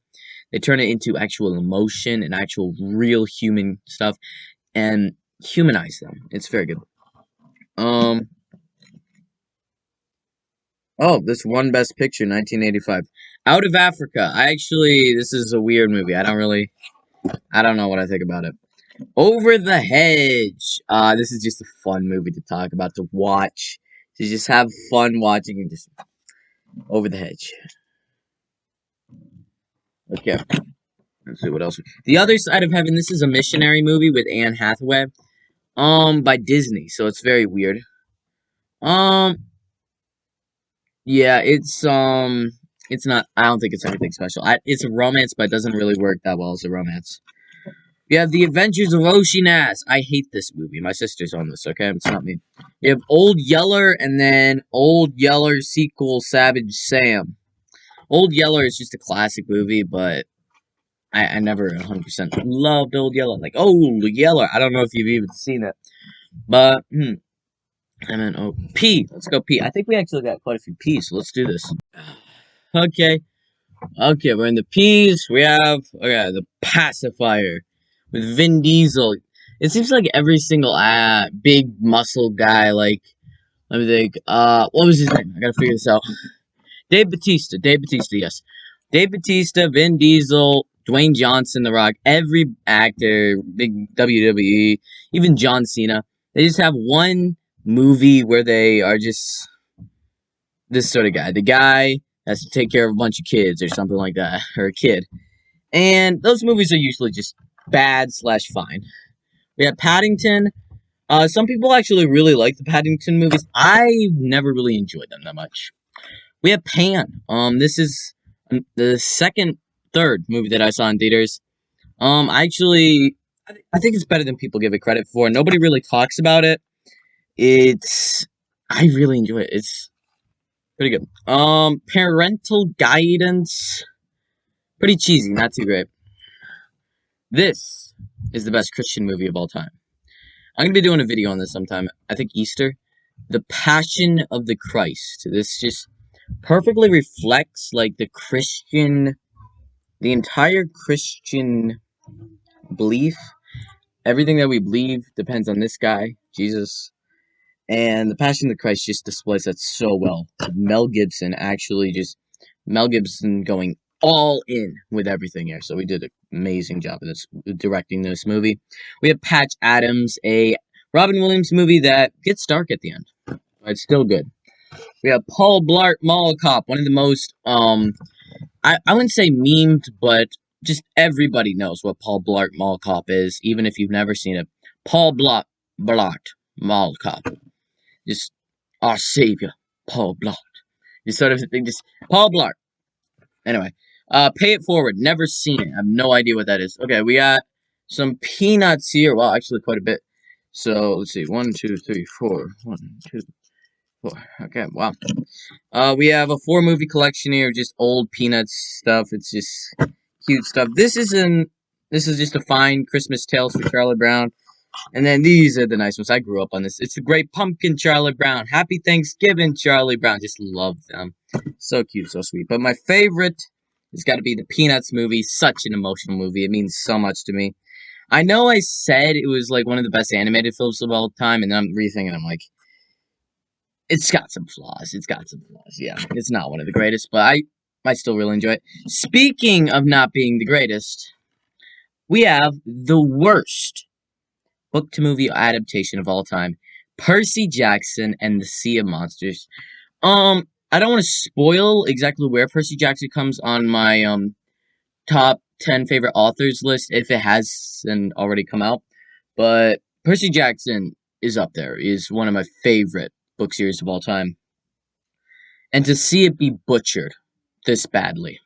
They turn it into actual emotion and actual real human stuff and humanize them. It's very good. Oh, this won Best Picture, 1985. Out of Africa. This is a weird movie. I don't know what I think about it. Over the Hedge. This is just a fun movie to talk about, to watch. To just have fun watching and just Over the Hedge. Okay. Let's see what else. The Other Side of Heaven. This is a missionary movie with Anne Hathaway. By Disney, so it's very weird. Um, yeah, it's not. I don't think it's anything special. It's a romance, but it doesn't really work that well as a romance. You have The Adventures of Oceanass. I hate this movie. My sister's on this. Okay, it's not me. You have Old Yeller, and then Old Yeller sequel, Savage Sam. Old Yeller is just a classic movie, but I never 100% loved Old Yeller. Like Old Yeller. I don't know if you've even seen it, but and then P. Let's go P. I think we actually got quite a few P's, so let's do this. Okay. Okay, we're in the P's. We have the pacifier with Vin Diesel. It seems like every single big muscle guy, like let me think. What was his name? I gotta figure this out. Dave Batista. Dave Batista, yes. Dave Batista, Vin Diesel, Dwayne Johnson, The Rock, every actor, big WWE, even John Cena. They just have one movie where they are just this sort of guy. The guy has to take care of a bunch of kids or something like that, or a kid. And those movies are usually just bad/fine. We have Paddington. Some people actually really like the Paddington movies. I never really enjoyed them that much. We have Pan. This is the third movie that I saw in theaters. I think it's better than people give it credit for. Nobody really talks about it. I really enjoy it. It's pretty good. Parental Guidance. Pretty cheesy, not too great. This is the best Christian movie of all time. I'm gonna be doing a video on this sometime. I think Easter. The Passion of the Christ. This just perfectly reflects like the entire Christian belief. Everything that we believe depends on this guy, Jesus. And The Passion of the Christ just displays that so well. Mel Gibson going all in with everything here. So we did an amazing job of this directing this movie. We have Patch Adams, a Robin Williams movie that gets dark at the end. But it's still good. We have Paul Blart Mall Cop, one of the most I wouldn't say memed, but just everybody knows what Paul Blart Mall Cop is, even if you've never seen it. Paul Blart Mall Cop. Just our savior, Paul Blart. Just sort of thing, just Paul Blart. Anyway, Pay It Forward. Never seen it. I have no idea what that is. Okay, we got some Peanuts here. Well, actually quite a bit. So let's see. 1, 2, 3, 4. 1, 2, 4. Okay, wow. We have a 4-movie collection here, just old Peanuts stuff. It's just cute stuff. This is just a fine Christmas Tales for Charlie Brown. And then these are the nice ones. I grew up on this. It's the Great Pumpkin, Charlie Brown. Happy Thanksgiving, Charlie Brown. Just love them. So cute, so sweet. But my favorite has got to be the Peanuts movie. Such an emotional movie. It means so much to me. I know I said it was like one of the best animated films of all time, and then I'm rethinking. I'm like, it's got some flaws. Yeah, it's not one of the greatest, but I still really enjoy it. Speaking of not being the greatest, we have the worst book-to-movie adaptation of all time, Percy Jackson and the Sea of Monsters. I don't want to spoil exactly where Percy Jackson comes on my top 10 favorite authors list if it hasn't already come out, but Percy Jackson is up there. Is one of my favorite book series of all time. And to see it be butchered this badly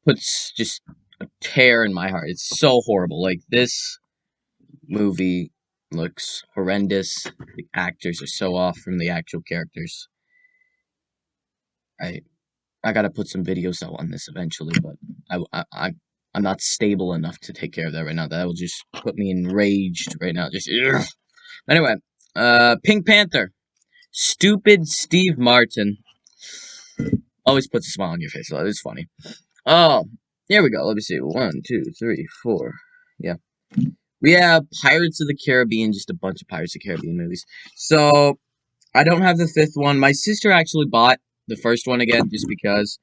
puts just a tear in my heart. It's so horrible. Like, this movie looks horrendous. The actors are so off from the actual characters. I gotta put some videos out on this eventually, but I'm not stable enough to take care of that right now. That will just put me enraged right now. Just ugh. Anyway, Pink Panther. Stupid Steve Martin. Always puts a smile on your face. So it's funny. Oh, here we go. Let me see. 1, 2, 3, 4. Yeah. We have Pirates of the Caribbean, just a bunch of Pirates of the Caribbean movies. So, I don't have the 5th one. My sister actually bought the first one again, just because.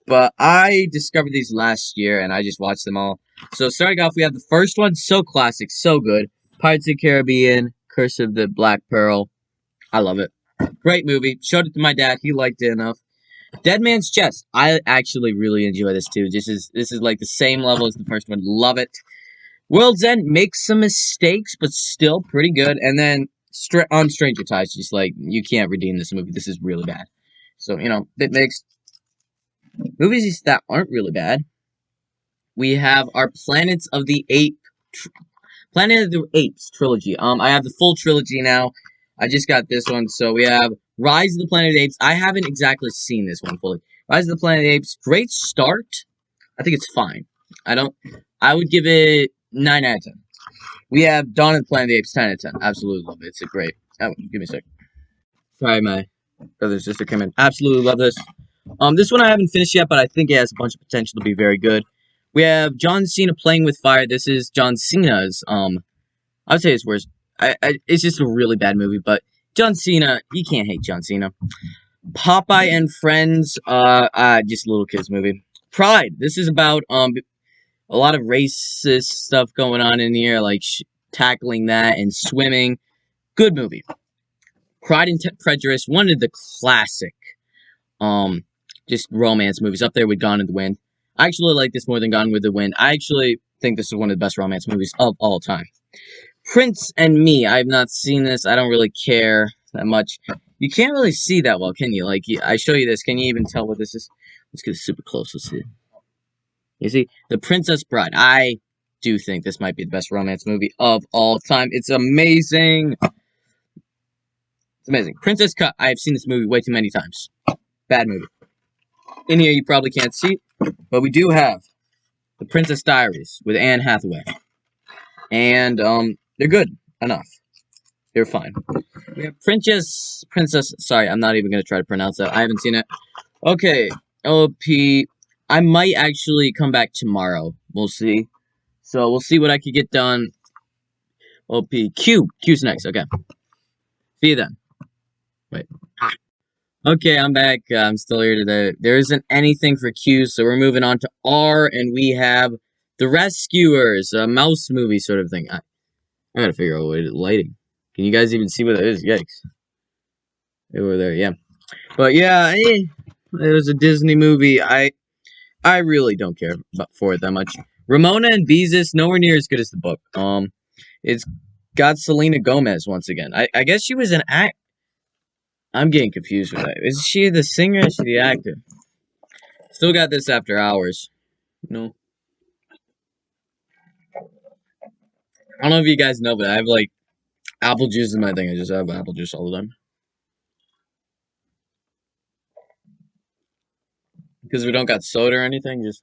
But I discovered these last year, and I just watched them all. So, starting off, we have the first one. So classic, so good. Pirates of the Caribbean, Curse of the Black Pearl. I love it. Great movie. Showed it to my dad. He liked it enough. Dead Man's Chest. I actually really enjoy this too. This is like the same level as the first one. Love it. World's End makes some mistakes, but still pretty good. And then on Stranger Tides, just like, you can't redeem this movie. This is really bad. So, it makes movies that aren't really bad. We have our Planet of the Apes trilogy. I have the full trilogy now. I just got this one. So we have Rise of the Planet of the Apes. I haven't exactly seen this one fully. Rise of the Planet of the Apes, great start. I think it's fine. I would give it 9 out of 10. We have Dawn of the Planet of the Apes, 10 out of 10. Absolutely love it. It's a great. Oh, give me a sec. Sorry, my brother and sister came in. Absolutely love this. This one I haven't finished yet, but I think it has a bunch of potential to be very good. We have John Cena Playing with Fire. This is John Cena's, I would say it's worse. It's just a really bad movie, but John Cena, you can't hate John Cena. Popeye and Friends, just a little kids movie. Pride. This is about, a lot of racist stuff going on in here, like tackling that and swimming. Good movie. Pride and Prejudice, one of the classic, just romance movies, up there with Gone with the Wind. I actually like this more than Gone with the Wind. I actually think this is one of the best romance movies of all time. Prince and Me. I have not seen this. I don't really care that much. You can't really see that well, can you? Like, I show you this. Can you even tell what this is? Let's get super close. Let's see. You see? The Princess Bride. I do think this might be the best romance movie of all time. It's amazing. It's amazing. Princess Cut. I have seen this movie way too many times. Bad movie. In here, you probably can't see, but we do have The Princess Diaries with Anne Hathaway. And, they're good. Enough. You're fine. We have Princess. Sorry, I'm not even gonna try to pronounce that. I haven't seen it. Okay, OP. I might actually come back tomorrow. We'll see. So we'll see what I could get done. OP. Q's next. Okay. See you then. Wait. Okay, I'm back. I'm still here today. There isn't anything for Q, so we're moving on to R, and we have The Rescuers, a mouse movie sort of thing. I gotta figure out what lighting. Can you guys even see what it is? Yikes. Over there, yeah. But yeah, it was a Disney movie. I really don't care for it that much. Ramona and Beezus, nowhere near as good as the book. It's got Selena Gomez once again. I guess she was an act. I'm getting confused with that. Is she the singer or is she the actor? Still got this after hours. No. I don't know if you guys know, but I have like apple juice in my thing. I just have apple juice all the time. Because we don't got soda or anything, just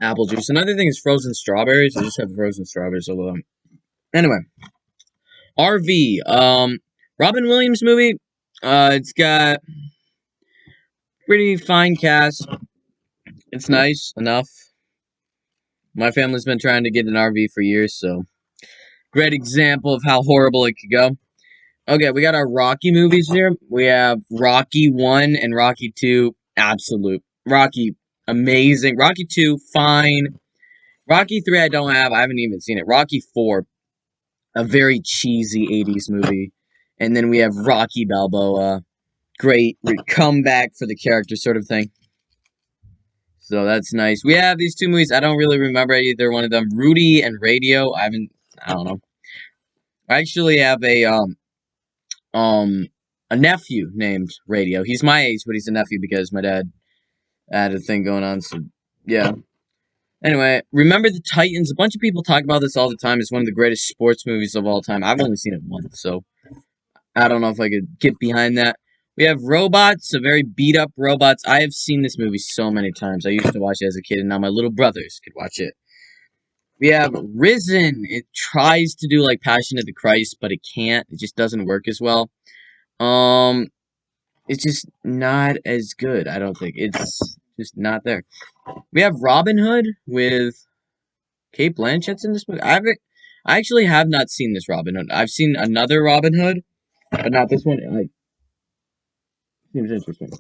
apple juice. Another thing is frozen strawberries. I just have frozen strawberries all the time. Anyway. RV. Robin Williams movie. It's got pretty fine cast. It's nice enough. My family's been trying to get an RV for years, so great example of how horrible it could go. Okay, we got our Rocky movies here. We have Rocky 1 and Rocky 2. Absolute. Rocky, amazing. Rocky 2, fine. Rocky 3, I don't have. I haven't even seen it. Rocky 4, a very cheesy 80s movie. And then we have Rocky Balboa. Great comeback for the character sort of thing. So that's nice. We have these two movies. I don't really remember either one of them. Rudy and Radio. I don't know. I actually have a nephew named Radio. He's my age, but he's a nephew because my dad had a thing going on. So yeah. Anyway, Remember the Titans. A bunch of people talk about this all the time. It's one of the greatest sports movies of all time. I've only seen it once, so I don't know if I could get behind that. We have Robots, a very beat-up Robots. I have seen this movie so many times. I used to watch it as a kid, and now my little brothers could watch it. We have Risen. It tries to do like Passion of the Christ, but it can't. It just doesn't work as well. It's just not as good, I don't think. It's just not there. We have Robin Hood with Cate Blanchett's in this movie. I actually have not seen this Robin Hood. I've seen another Robin Hood, but not this one. Seems interesting.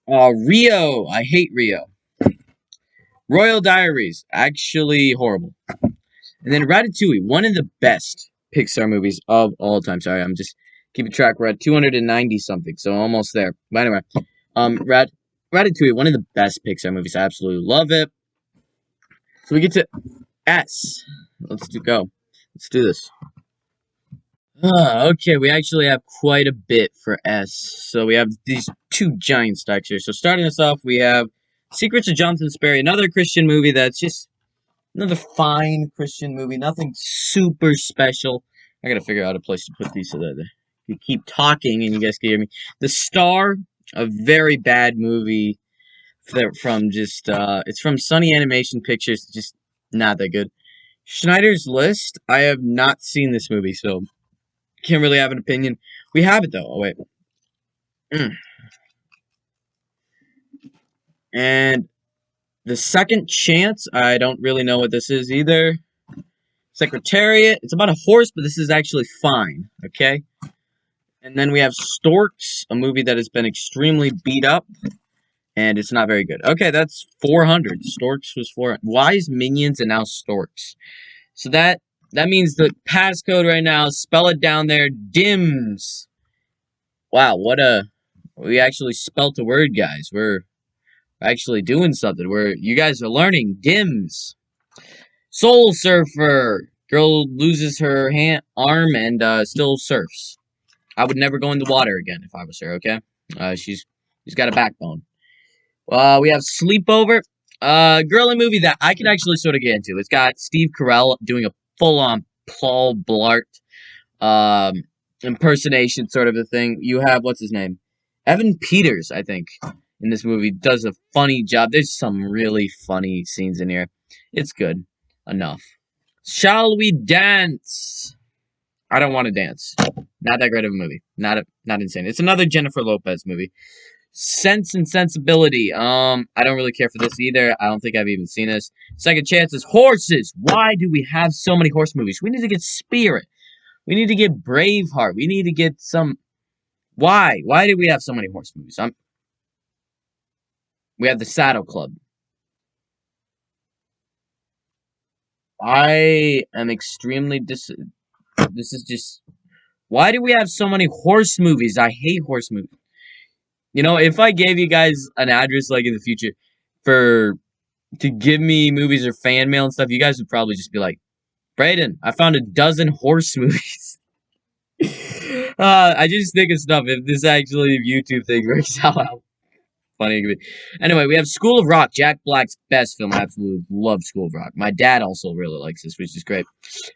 Rio. I hate Rio. Royal Diaries. Actually horrible. And then Ratatouille. One of the best Pixar movies of all time. Sorry, I'm just keeping track. We're at 290 something, so almost there. But anyway, Ratatouille. One of the best Pixar movies. I absolutely love it. So we get to S. Let's go. Let's do this. Okay, we actually have quite a bit for S. So we have these two giant stacks here. So starting us off, we have Secrets of Jonathan Sperry, another Christian movie that's just another fine Christian movie. Nothing super special. I gotta figure out a place to put these so that you keep talking and you guys can hear me. The Star, a very bad movie from just, it's from Sunny Animation Pictures, just not that good. Schneider's List, I have not seen this movie, so can't really have an opinion. We have it, though. Oh, wait. And The Second Chance, I don't really know what this is either. Secretariat, it's about a horse, but this is actually fine, okay? And then we have Storks, a movie that has been extremely beat up, and it's not very good. Okay, that's 400. Storks was 400. Wise Minions and now Storks. So that means the passcode right now, spell it down there, DIMS. Wow, we actually spelt a word, guys. We're actually doing something. You guys are learning. DIMS. Soul Surfer. Girl loses her arm and still surfs. I would never go in the water again if I was her, okay? She's got a backbone. We have Sleepover. Girly movie that I can actually sort of get into. It's got Steve Carell doing a full-on Paul Blart impersonation sort of a thing. You have, what's his name? Evan Peters, I think, in this movie does a funny job. There's some really funny scenes in here. It's good enough. Shall We Dance? I don't want to dance. Not that great of a movie. Not insane. It's another Jennifer Lopez movie. Sense and Sensibility. I don't really care for this either. I don't think I've even seen this. Second Chances. Horses. Why do we have so many horse movies? We need to get Spirit. We need to get Braveheart. We need to get some. Why? Why do we have so many horse movies? We have the Saddle Club. I am extremely This is just. Why do we have so many horse movies? I hate horse movies. You know, if I gave you guys an address like in the future for to give me movies or fan mail and stuff, you guys would probably just be like, Brayden, I found a dozen horse movies. I just think of stuff. If this actually YouTube thing works out, how funny it could be. Anyway, we have School of Rock, Jack Black's best film. I absolutely love School of Rock. My dad also really likes this, which is great.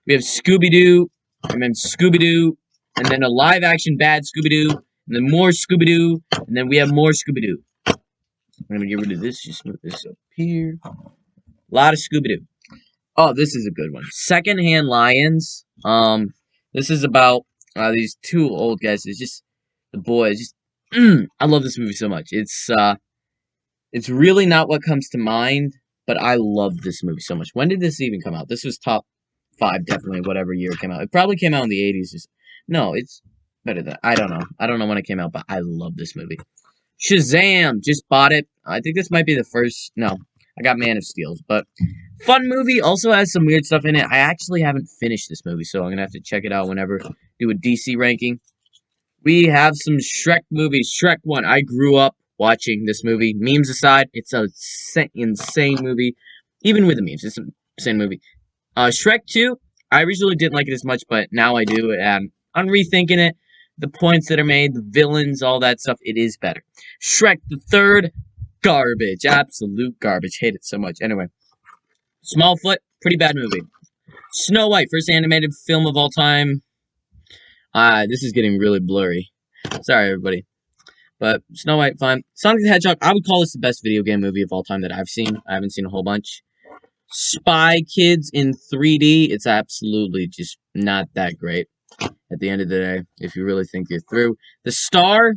We have Scooby-Doo, and then Scooby-Doo, and then a live-action bad Scooby-Doo, and then more Scooby-Doo, and then we have more Scooby-Doo. I'm gonna get rid of this, just move this up here. A lot of Scooby-Doo. Oh, this is a good one. Secondhand Lions. This is about these two old guys. It's just the boys. Just I love this movie so much. It's really not what comes to mind, but I love this movie so much. When did this even come out? This was top 5, definitely, whatever year it came out. It probably came out in the 80s. No, it's better than I don't know. I don't know when it came out, but I love this movie. Shazam! Just bought it. I think this might be the first. No, I got Man of Steel, but fun movie. Also has some weird stuff in it. I actually haven't finished this movie, so I'm gonna have to check it out whenever do a DC ranking. We have some Shrek movies. Shrek 1. I grew up watching this movie. Memes aside, it's a insane movie. Even with the memes, it's an insane movie. Shrek 2. I originally didn't like it as much, but now I do, and I'm rethinking it. The points that are made, the villains, all that stuff, it is better. Shrek the Third, garbage. Absolute garbage. Hate it so much. Anyway. Smallfoot, pretty bad movie. Snow White, first animated film of all time. This is getting really blurry. Sorry, everybody. But Snow White, fine. Sonic the Hedgehog, I would call this the best video game movie of all time that I've seen. I haven't seen a whole bunch. Spy Kids in 3D, it's absolutely just not that great at the end of the day, if you really think you're through. The Star,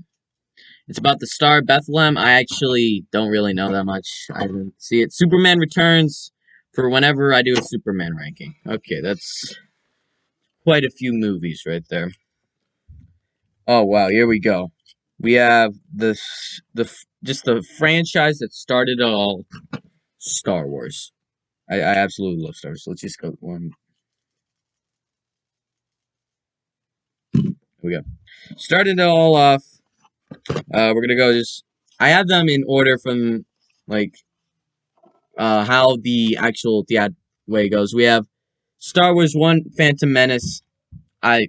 it's about the Star of Bethlehem. I actually don't really know that much. I didn't see it. Superman Returns, for whenever I do a Superman ranking. Okay, that's quite a few movies right there. Oh, wow, here we go. We have the franchise that started it all, Star Wars. I absolutely love Star Wars. So let's just go one. Here we go. Started it all off. We're gonna go I have them in order from like how the actual way goes. We have Star Wars 1, Phantom Menace. I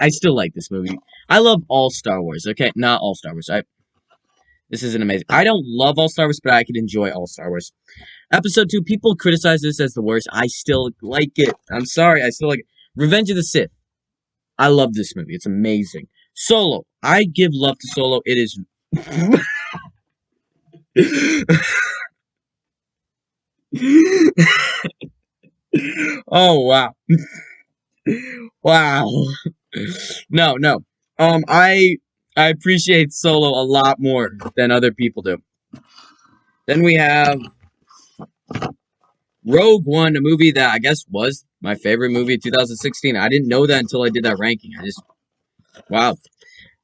still like this movie. I love all Star Wars. Okay, not all Star Wars. This isn't amazing. I don't love all Star Wars, but I can enjoy all Star Wars. Episode 2, people criticize this as the worst. I still like it. I'm sorry, I still like it. Revenge of the Sith. I love this movie. It's amazing. Solo. I give love to Solo. It is... Oh, wow. Wow. No. I appreciate Solo a lot more than other people do. Then we have Rogue One, a movie that I guess was my favorite movie of 2016. I didn't know that until I did that ranking. Wow.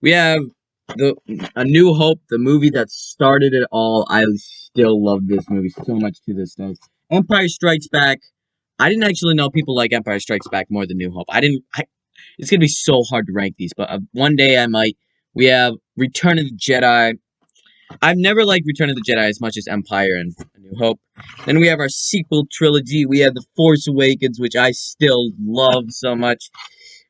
We have A New Hope, the movie that started it all. I still love this movie so much to this day. Empire Strikes Back. I didn't actually know people like Empire Strikes Back more than New Hope. It's gonna be so hard to rank these, but one day I might. We have Return of the Jedi. I've never liked Return of the Jedi as much as Empire and A New Hope. Then we have our sequel trilogy. We have The Force Awakens, which I still love so much.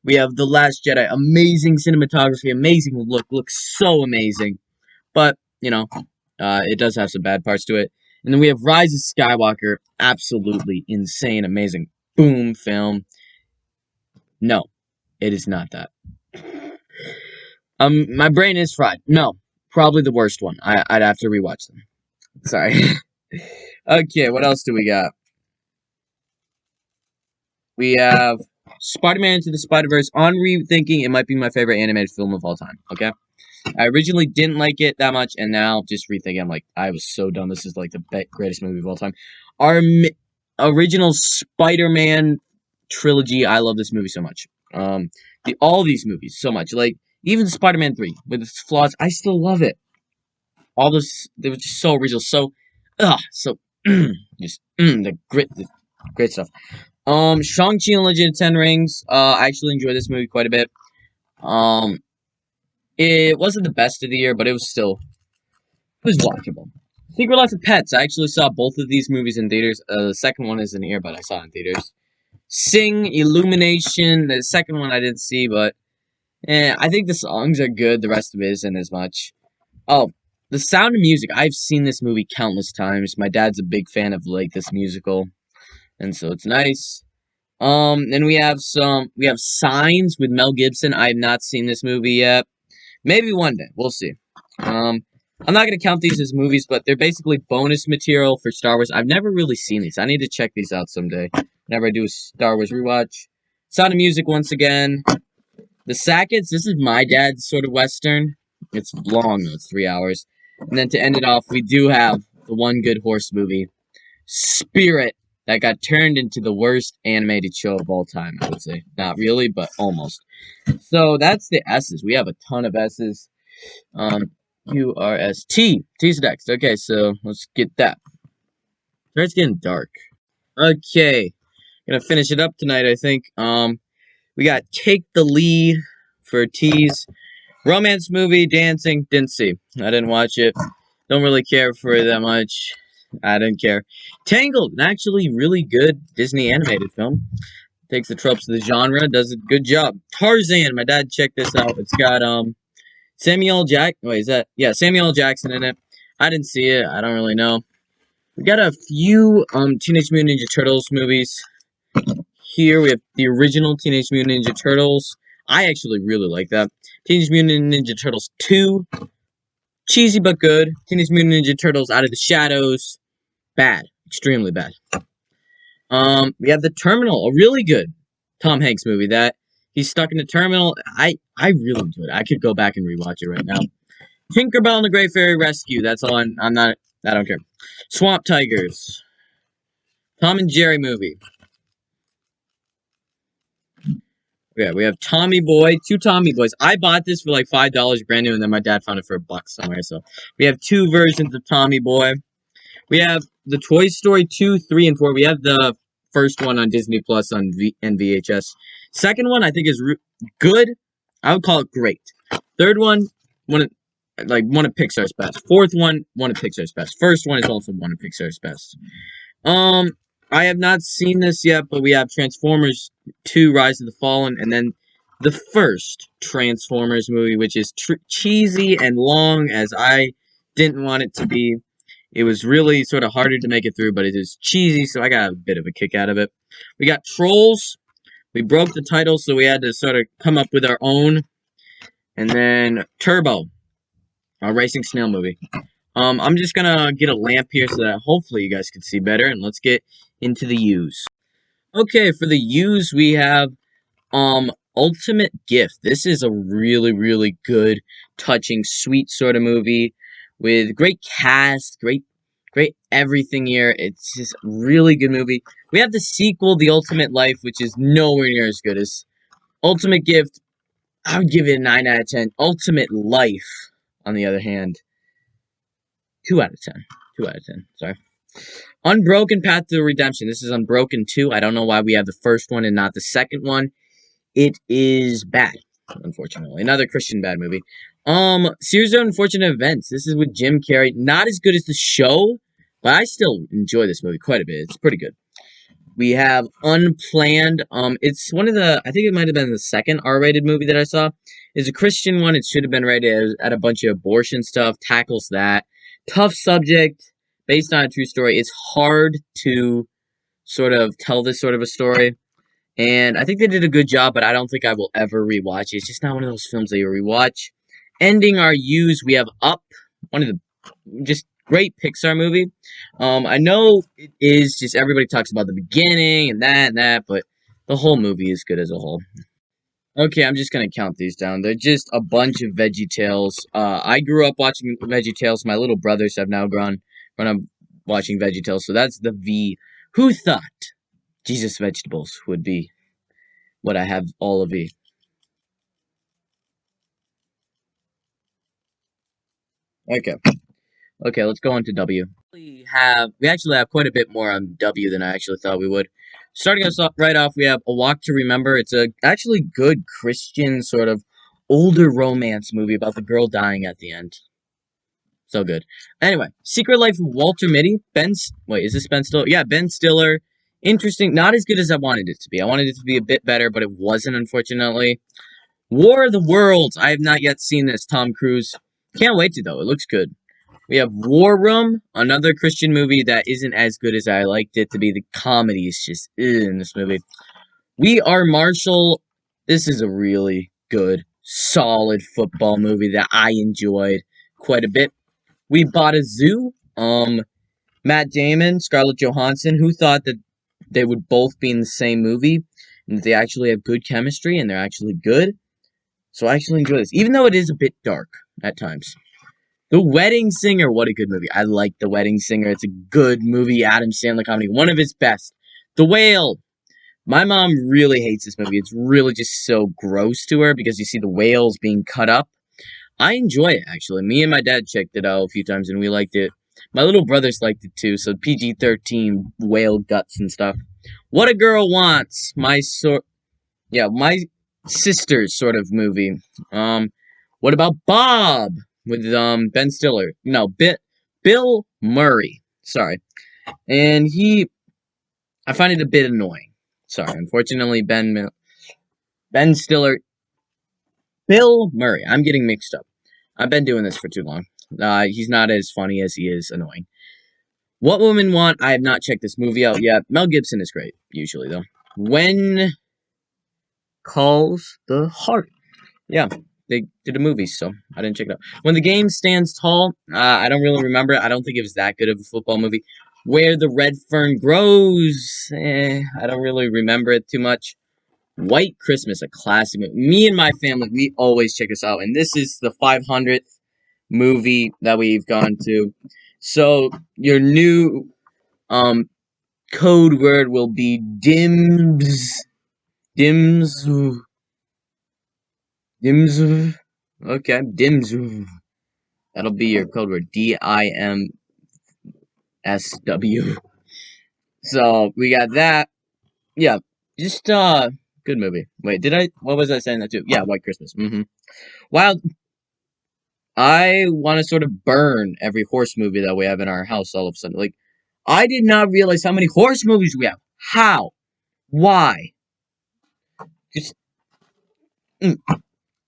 We have The Last Jedi. Amazing cinematography, amazing look. Looks so amazing. But, you know, it does have some bad parts to it. And then we have Rise of Skywalker. Absolutely insane, amazing. Boom film. No, it is not that. My brain is fried. No, probably the worst one. I'd have to rewatch them. Sorry. Okay, what else do we got? We have Spider-Man Into the Spider-Verse. On rethinking, it might be my favorite animated film of all time. Okay, I originally didn't like it that much, and now just rethinking, I'm like, I was so dumb. This is like the greatest movie of all time. Our original Spider-Man trilogy. I love this movie so much. All these movies so much. Like even Spider-Man 3 with its flaws, I still love it. All this, they were just so original, so just the great stuff. Shang-Chi and Legend of Ten Rings. I actually enjoyed this movie quite a bit. Um, it wasn't the best of the year, but it was watchable. Secret Life of Pets. I actually saw both of these movies in theaters. The second one isn't here, but I saw it in theaters. Sing, Illumination. The second one I didn't see, but I think the songs are good. The rest of it isn't as much. Oh, The Sound of Music. I've seen this movie countless times. My dad's a big fan of like this musical, and so it's nice. Then we have Signs with Mel Gibson. I have not seen this movie yet. Maybe one day. We'll see. I'm not gonna count these as movies, but they're basically bonus material for Star Wars. I've never really seen these. I need to check these out someday. Whenever I do a Star Wars rewatch. Sound of Music once again. The Sackets. This is my dad's sort of western. It's long though. It's 3 hours. And then to end it off, we do have the one good horse movie, Spirit, that got turned into the worst animated show of all time, I would say. Not really, but almost. So that's the S's. We have a ton of S's. QRST. T's next. Okay, so let's get that. It's getting dark. Okay. Gonna finish it up tonight, I think. We got Take the Lead for T's. Romance movie, dancing, didn't see. I didn't watch it. Don't really care for it that much. I didn't care. Tangled, an actually really good Disney animated film. Takes the tropes of the genre, does a good job. Tarzan, my dad checked this out. It's got Samuel Jackson in it. I didn't see it. I don't really know. We got a few Teenage Mutant Ninja Turtles movies. Here we have the original Teenage Mutant Ninja Turtles. I actually really like that. Teenage Mutant Ninja Turtles 2. Cheesy but good. Teenage Mutant Ninja Turtles Out of the Shadows. Bad. Extremely bad. We have The Terminal, a really good Tom Hanks movie that he's stuck in the terminal. I really enjoyed it. I could go back and rewatch it right now. Tinkerbell and the Great Fairy Rescue. That's all. I don't care. Swamp Tigers. Tom and Jerry movie. Yeah, we have Tommy Boy, 2 Tommy Boys. I bought this for like $5 brand new, and then my dad found it for $1 somewhere. So we have 2 versions of Tommy Boy. We have the Toy Story 2, 3, and 4. We have the first one on Disney Plus on VHS. Second one I think is good. I would call it great. Third one, one of Pixar's best. Fourth one of Pixar's best. First one is also one of Pixar's best. I have not seen this yet, but we have Transformers 2: Rise of the Fallen, and then the first Transformers movie, which is cheesy and long as I didn't want it to be. It was really sort of harder to make it through, but it is cheesy, so I got a bit of a kick out of it. We got Trolls. We broke the title, so we had to sort of come up with our own. And then Turbo, a racing snail movie. I'm just gonna get a lamp here so that hopefully you guys can see better, and let's get into the U's. Okay, for the U's we have Ultimate Gift. This is a really, really good, touching, sweet sort of movie with great cast, great everything here. It's just a really good movie. We have the sequel, The Ultimate Life, which is nowhere near as good as Ultimate Gift. I would give it a 9 out of 10. Ultimate Life, on the other hand, 2 out of 10. 2 out of 10, sorry. Unbroken Path to Redemption. This is Unbroken 2. I don't know why we have the first one and not the second one. It is bad, unfortunately. Another Christian bad movie. Series of Unfortunate Events. This is with Jim Carrey. Not as good as the show, but I still enjoy this movie quite a bit. It's pretty good. We have Unplanned. It's one of the, I think it might have been the second R-rated movie that I saw. It's a Christian one. It should have been rated at a bunch of abortion stuff. Tackles that. Tough subject, based on a true story. It's hard to sort of tell this sort of a story. And I think they did a good job, but I don't think I will ever rewatch it. It's just not one of those films that you rewatch. Ending our U's, we have Up, one of the just great Pixar movie. I know it is just everybody talks about the beginning and that, but The whole movie is good as a whole. Okay, I'm just gonna count these down. They're just a bunch of VeggieTales. I grew up watching VeggieTales. My little brothers have now grown up watching VeggieTales. So that's the V. Who thought Jesus Vegetables would be what I have all of V? Okay. Okay, let's go on to W. We actually have quite a bit more on W than I actually thought we would. Starting us off right off, we have A Walk to Remember. It's a actually good Christian sort of older romance movie about the girl dying at the end. So good. Anyway, Secret Life of Walter Mitty. Wait, is this Ben Stiller? Yeah, Ben Stiller. Interesting. Not as good as I wanted it to be. I wanted it to be a bit better, but it wasn't, unfortunately. War of the Worlds. I have not yet seen this. Tom Cruise. Can't wait to, though. It looks good. We have War Room, another Christian movie that isn't as good as I liked it to be. The comedy is just in this movie. We Are Marshall. This is a really good, solid football movie that I enjoyed quite a bit. We Bought a Zoo. Matt Damon, Scarlett Johansson. Who thought that they would both be in the same movie and that they actually have good chemistry and they're actually good? So I actually enjoy this, even though it is a bit dark at times. The Wedding Singer, what a good movie. I like The Wedding Singer. It's a good movie, Adam Sandler comedy, one of his best. The Whale. My mom really hates this movie. It's really just so gross to her because you see the whales being cut up. I enjoy it, actually. Me and my dad checked it out a few times, and we liked it. My little brothers liked it, too, so PG-13, whale guts and stuff. What a Girl Wants. My sister's sort of movie. What about Bob? With Ben Stiller. No, Bill Murray. Sorry. And I find it a bit annoying. Sorry. Unfortunately, Ben Stiller. Bill Murray. I'm getting mixed up. I've been doing this for too long. He's not as funny as he is annoying. What Women Want. I have not checked this movie out yet. Mel Gibson is great, usually, though. When Calls the Heart. Yeah. They did a movie, so I didn't check it out. When the Game Stands Tall, I don't really remember it. I don't think it was that good of a football movie. Where the Red Fern Grows, I don't really remember it too much. White Christmas, a classic movie. Me and my family, we always check this out, and this is the 500th movie that we've gone to. So your new code word will be DIMS. DIMS. DIMS. Okay, DIMS. That'll be your code word. DIMSW. So we got that. Yeah, just good movie. Wait, what was I saying that too? Yeah, White Christmas. Wild. I want to sort of burn every horse movie that we have in our house all of a sudden. Like, I did not realize how many horse movies we have. How? Why? Just.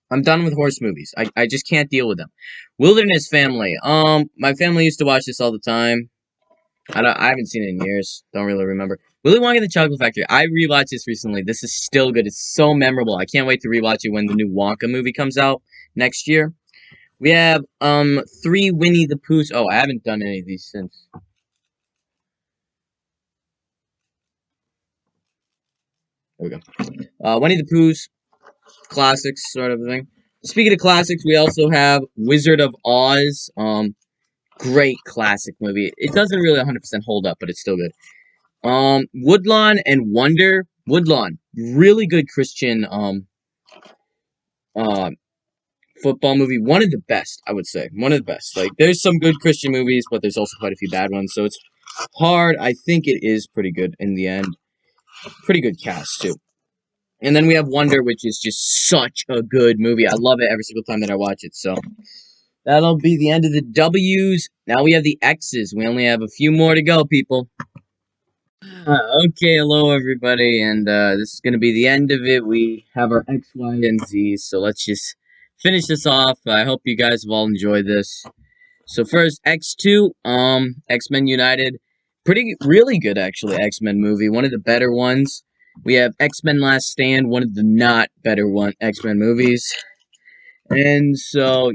I'm done with horse movies. I just can't deal with them. Wilderness Family. My family used to watch this all the time. I haven't seen it in years. Don't really remember. Willy Wonka and the Chocolate Factory. I rewatched this recently. This is still good. It's so memorable. I can't wait to rewatch it when the new Wonka movie comes out next year. We have 3 Winnie the Poohs. Oh, I haven't done any of these since. There we go. Winnie the Poohs. Classics sort of thing. Speaking of classics, we also have Wizard of Oz. Great classic movie. It doesn't really 100% hold up, but it's still good. Woodlawn and Wonder. Woodlawn, really good Christian football movie. One of the best, I would say. One of the best. Like, there's some good Christian movies, but there's also quite a few bad ones, so it's hard. I think it is pretty good in the end. Pretty good cast, too. And then we have Wonder, which is just such a good movie. I love it every single time that I watch it, so that'll be the end of the W's. Now we have the X's. We only have a few more to go, people. Okay, hello everybody, and this is going to be the end of it. We have our X, Y, and Z, so let's just finish this off. I hope you guys have all enjoyed this. So first, X2, X-Men United. Really good, actually, X-Men movie. One of the better ones. We have X-Men Last Stand, one of the not better X-Men movies. And so,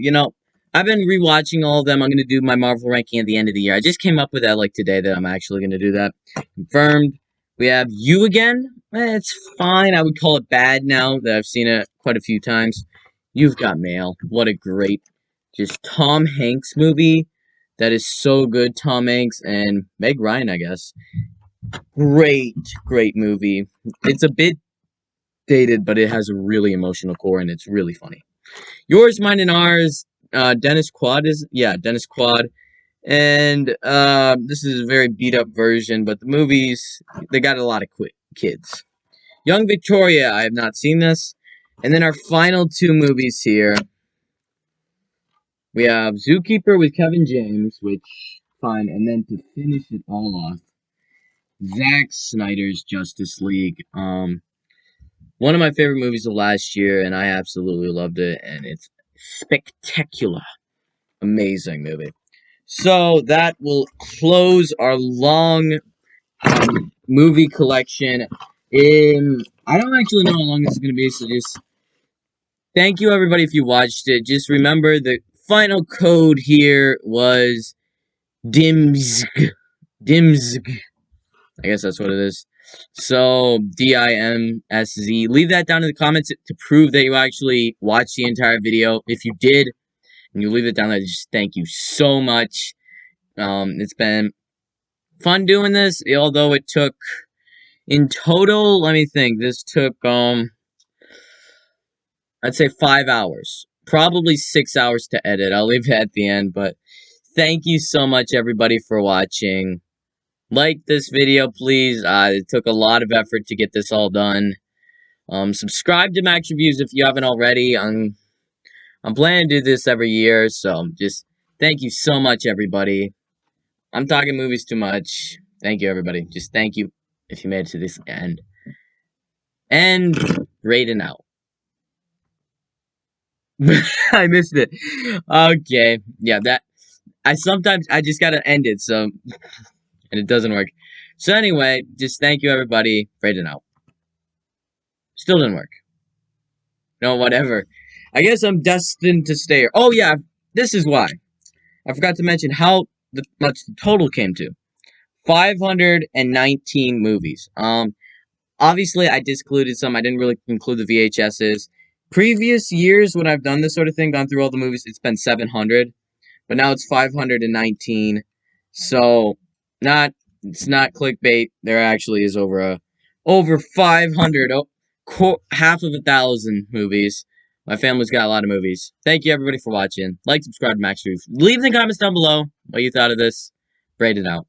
I've been rewatching all of them. I'm going to do my Marvel ranking at the end of the year. I just came up with that, like, today that I'm actually going to do that. Confirmed. We have You Again. It's fine. I would call it bad now that I've seen it quite a few times. You've Got Mail. What a great, just Tom Hanks movie. That is so good. Tom Hanks and Meg Ryan, I guess. Great, great movie. It's a bit dated, but it has a really emotional core and it's really funny. Yours, Mine, and Ours. Dennis Quaid is Dennis Quaid, and this is a very beat up version, but the movies they got a lot of kids. Young Victoria, I have not seen this, and then our final two movies here. We have Zookeeper with Kevin James, which fine, and then to finish it all off, Zack Snyder's Justice League. One of my favorite movies of last year, and I absolutely loved it, and it's spectacular. Amazing movie. So that will close our long movie collection. I don't actually know how long this is going to be, so just thank you everybody if you watched it. Just remember the final code here was DIMSG. DIMSG. I guess that's what it is. So, DIMSZ. Leave that down in the comments to prove that you actually watched the entire video. If you did, and you leave it down there, just thank you so much. It's been fun doing this, although it took, in total, let me think, this took, I'd say 5 hours. Probably 6 hours to edit. I'll leave it at the end, but thank you so much, everybody, for watching. Like this video, please. It took a lot of effort to get this all done. Subscribe to Max Reviews if you haven't already. I'm planning to do this every year, so just thank you so much, everybody. I'm talking movies too much. Thank you, everybody. Just thank you if you made it to this end. And rating out. I missed it. Okay. Yeah, I just gotta end it, so and it doesn't work. So anyway, just thank you everybody. Rating out. Still didn't work. No, whatever. I guess I'm destined to stay here. Oh yeah, this is why. I forgot to mention how much the total came to. 519 movies. Obviously I discluded some. I didn't really include the VHSs. Previous years when I've done this sort of thing, gone through all the movies, it's been 700. But now it's 519. So it's not clickbait. There actually is over 500, half of 1,000 movies. My family's got a lot of movies. Thank you everybody for watching. Like, subscribe to Max Reviews. Leave in the comments down below what you thought of this. Rate it out.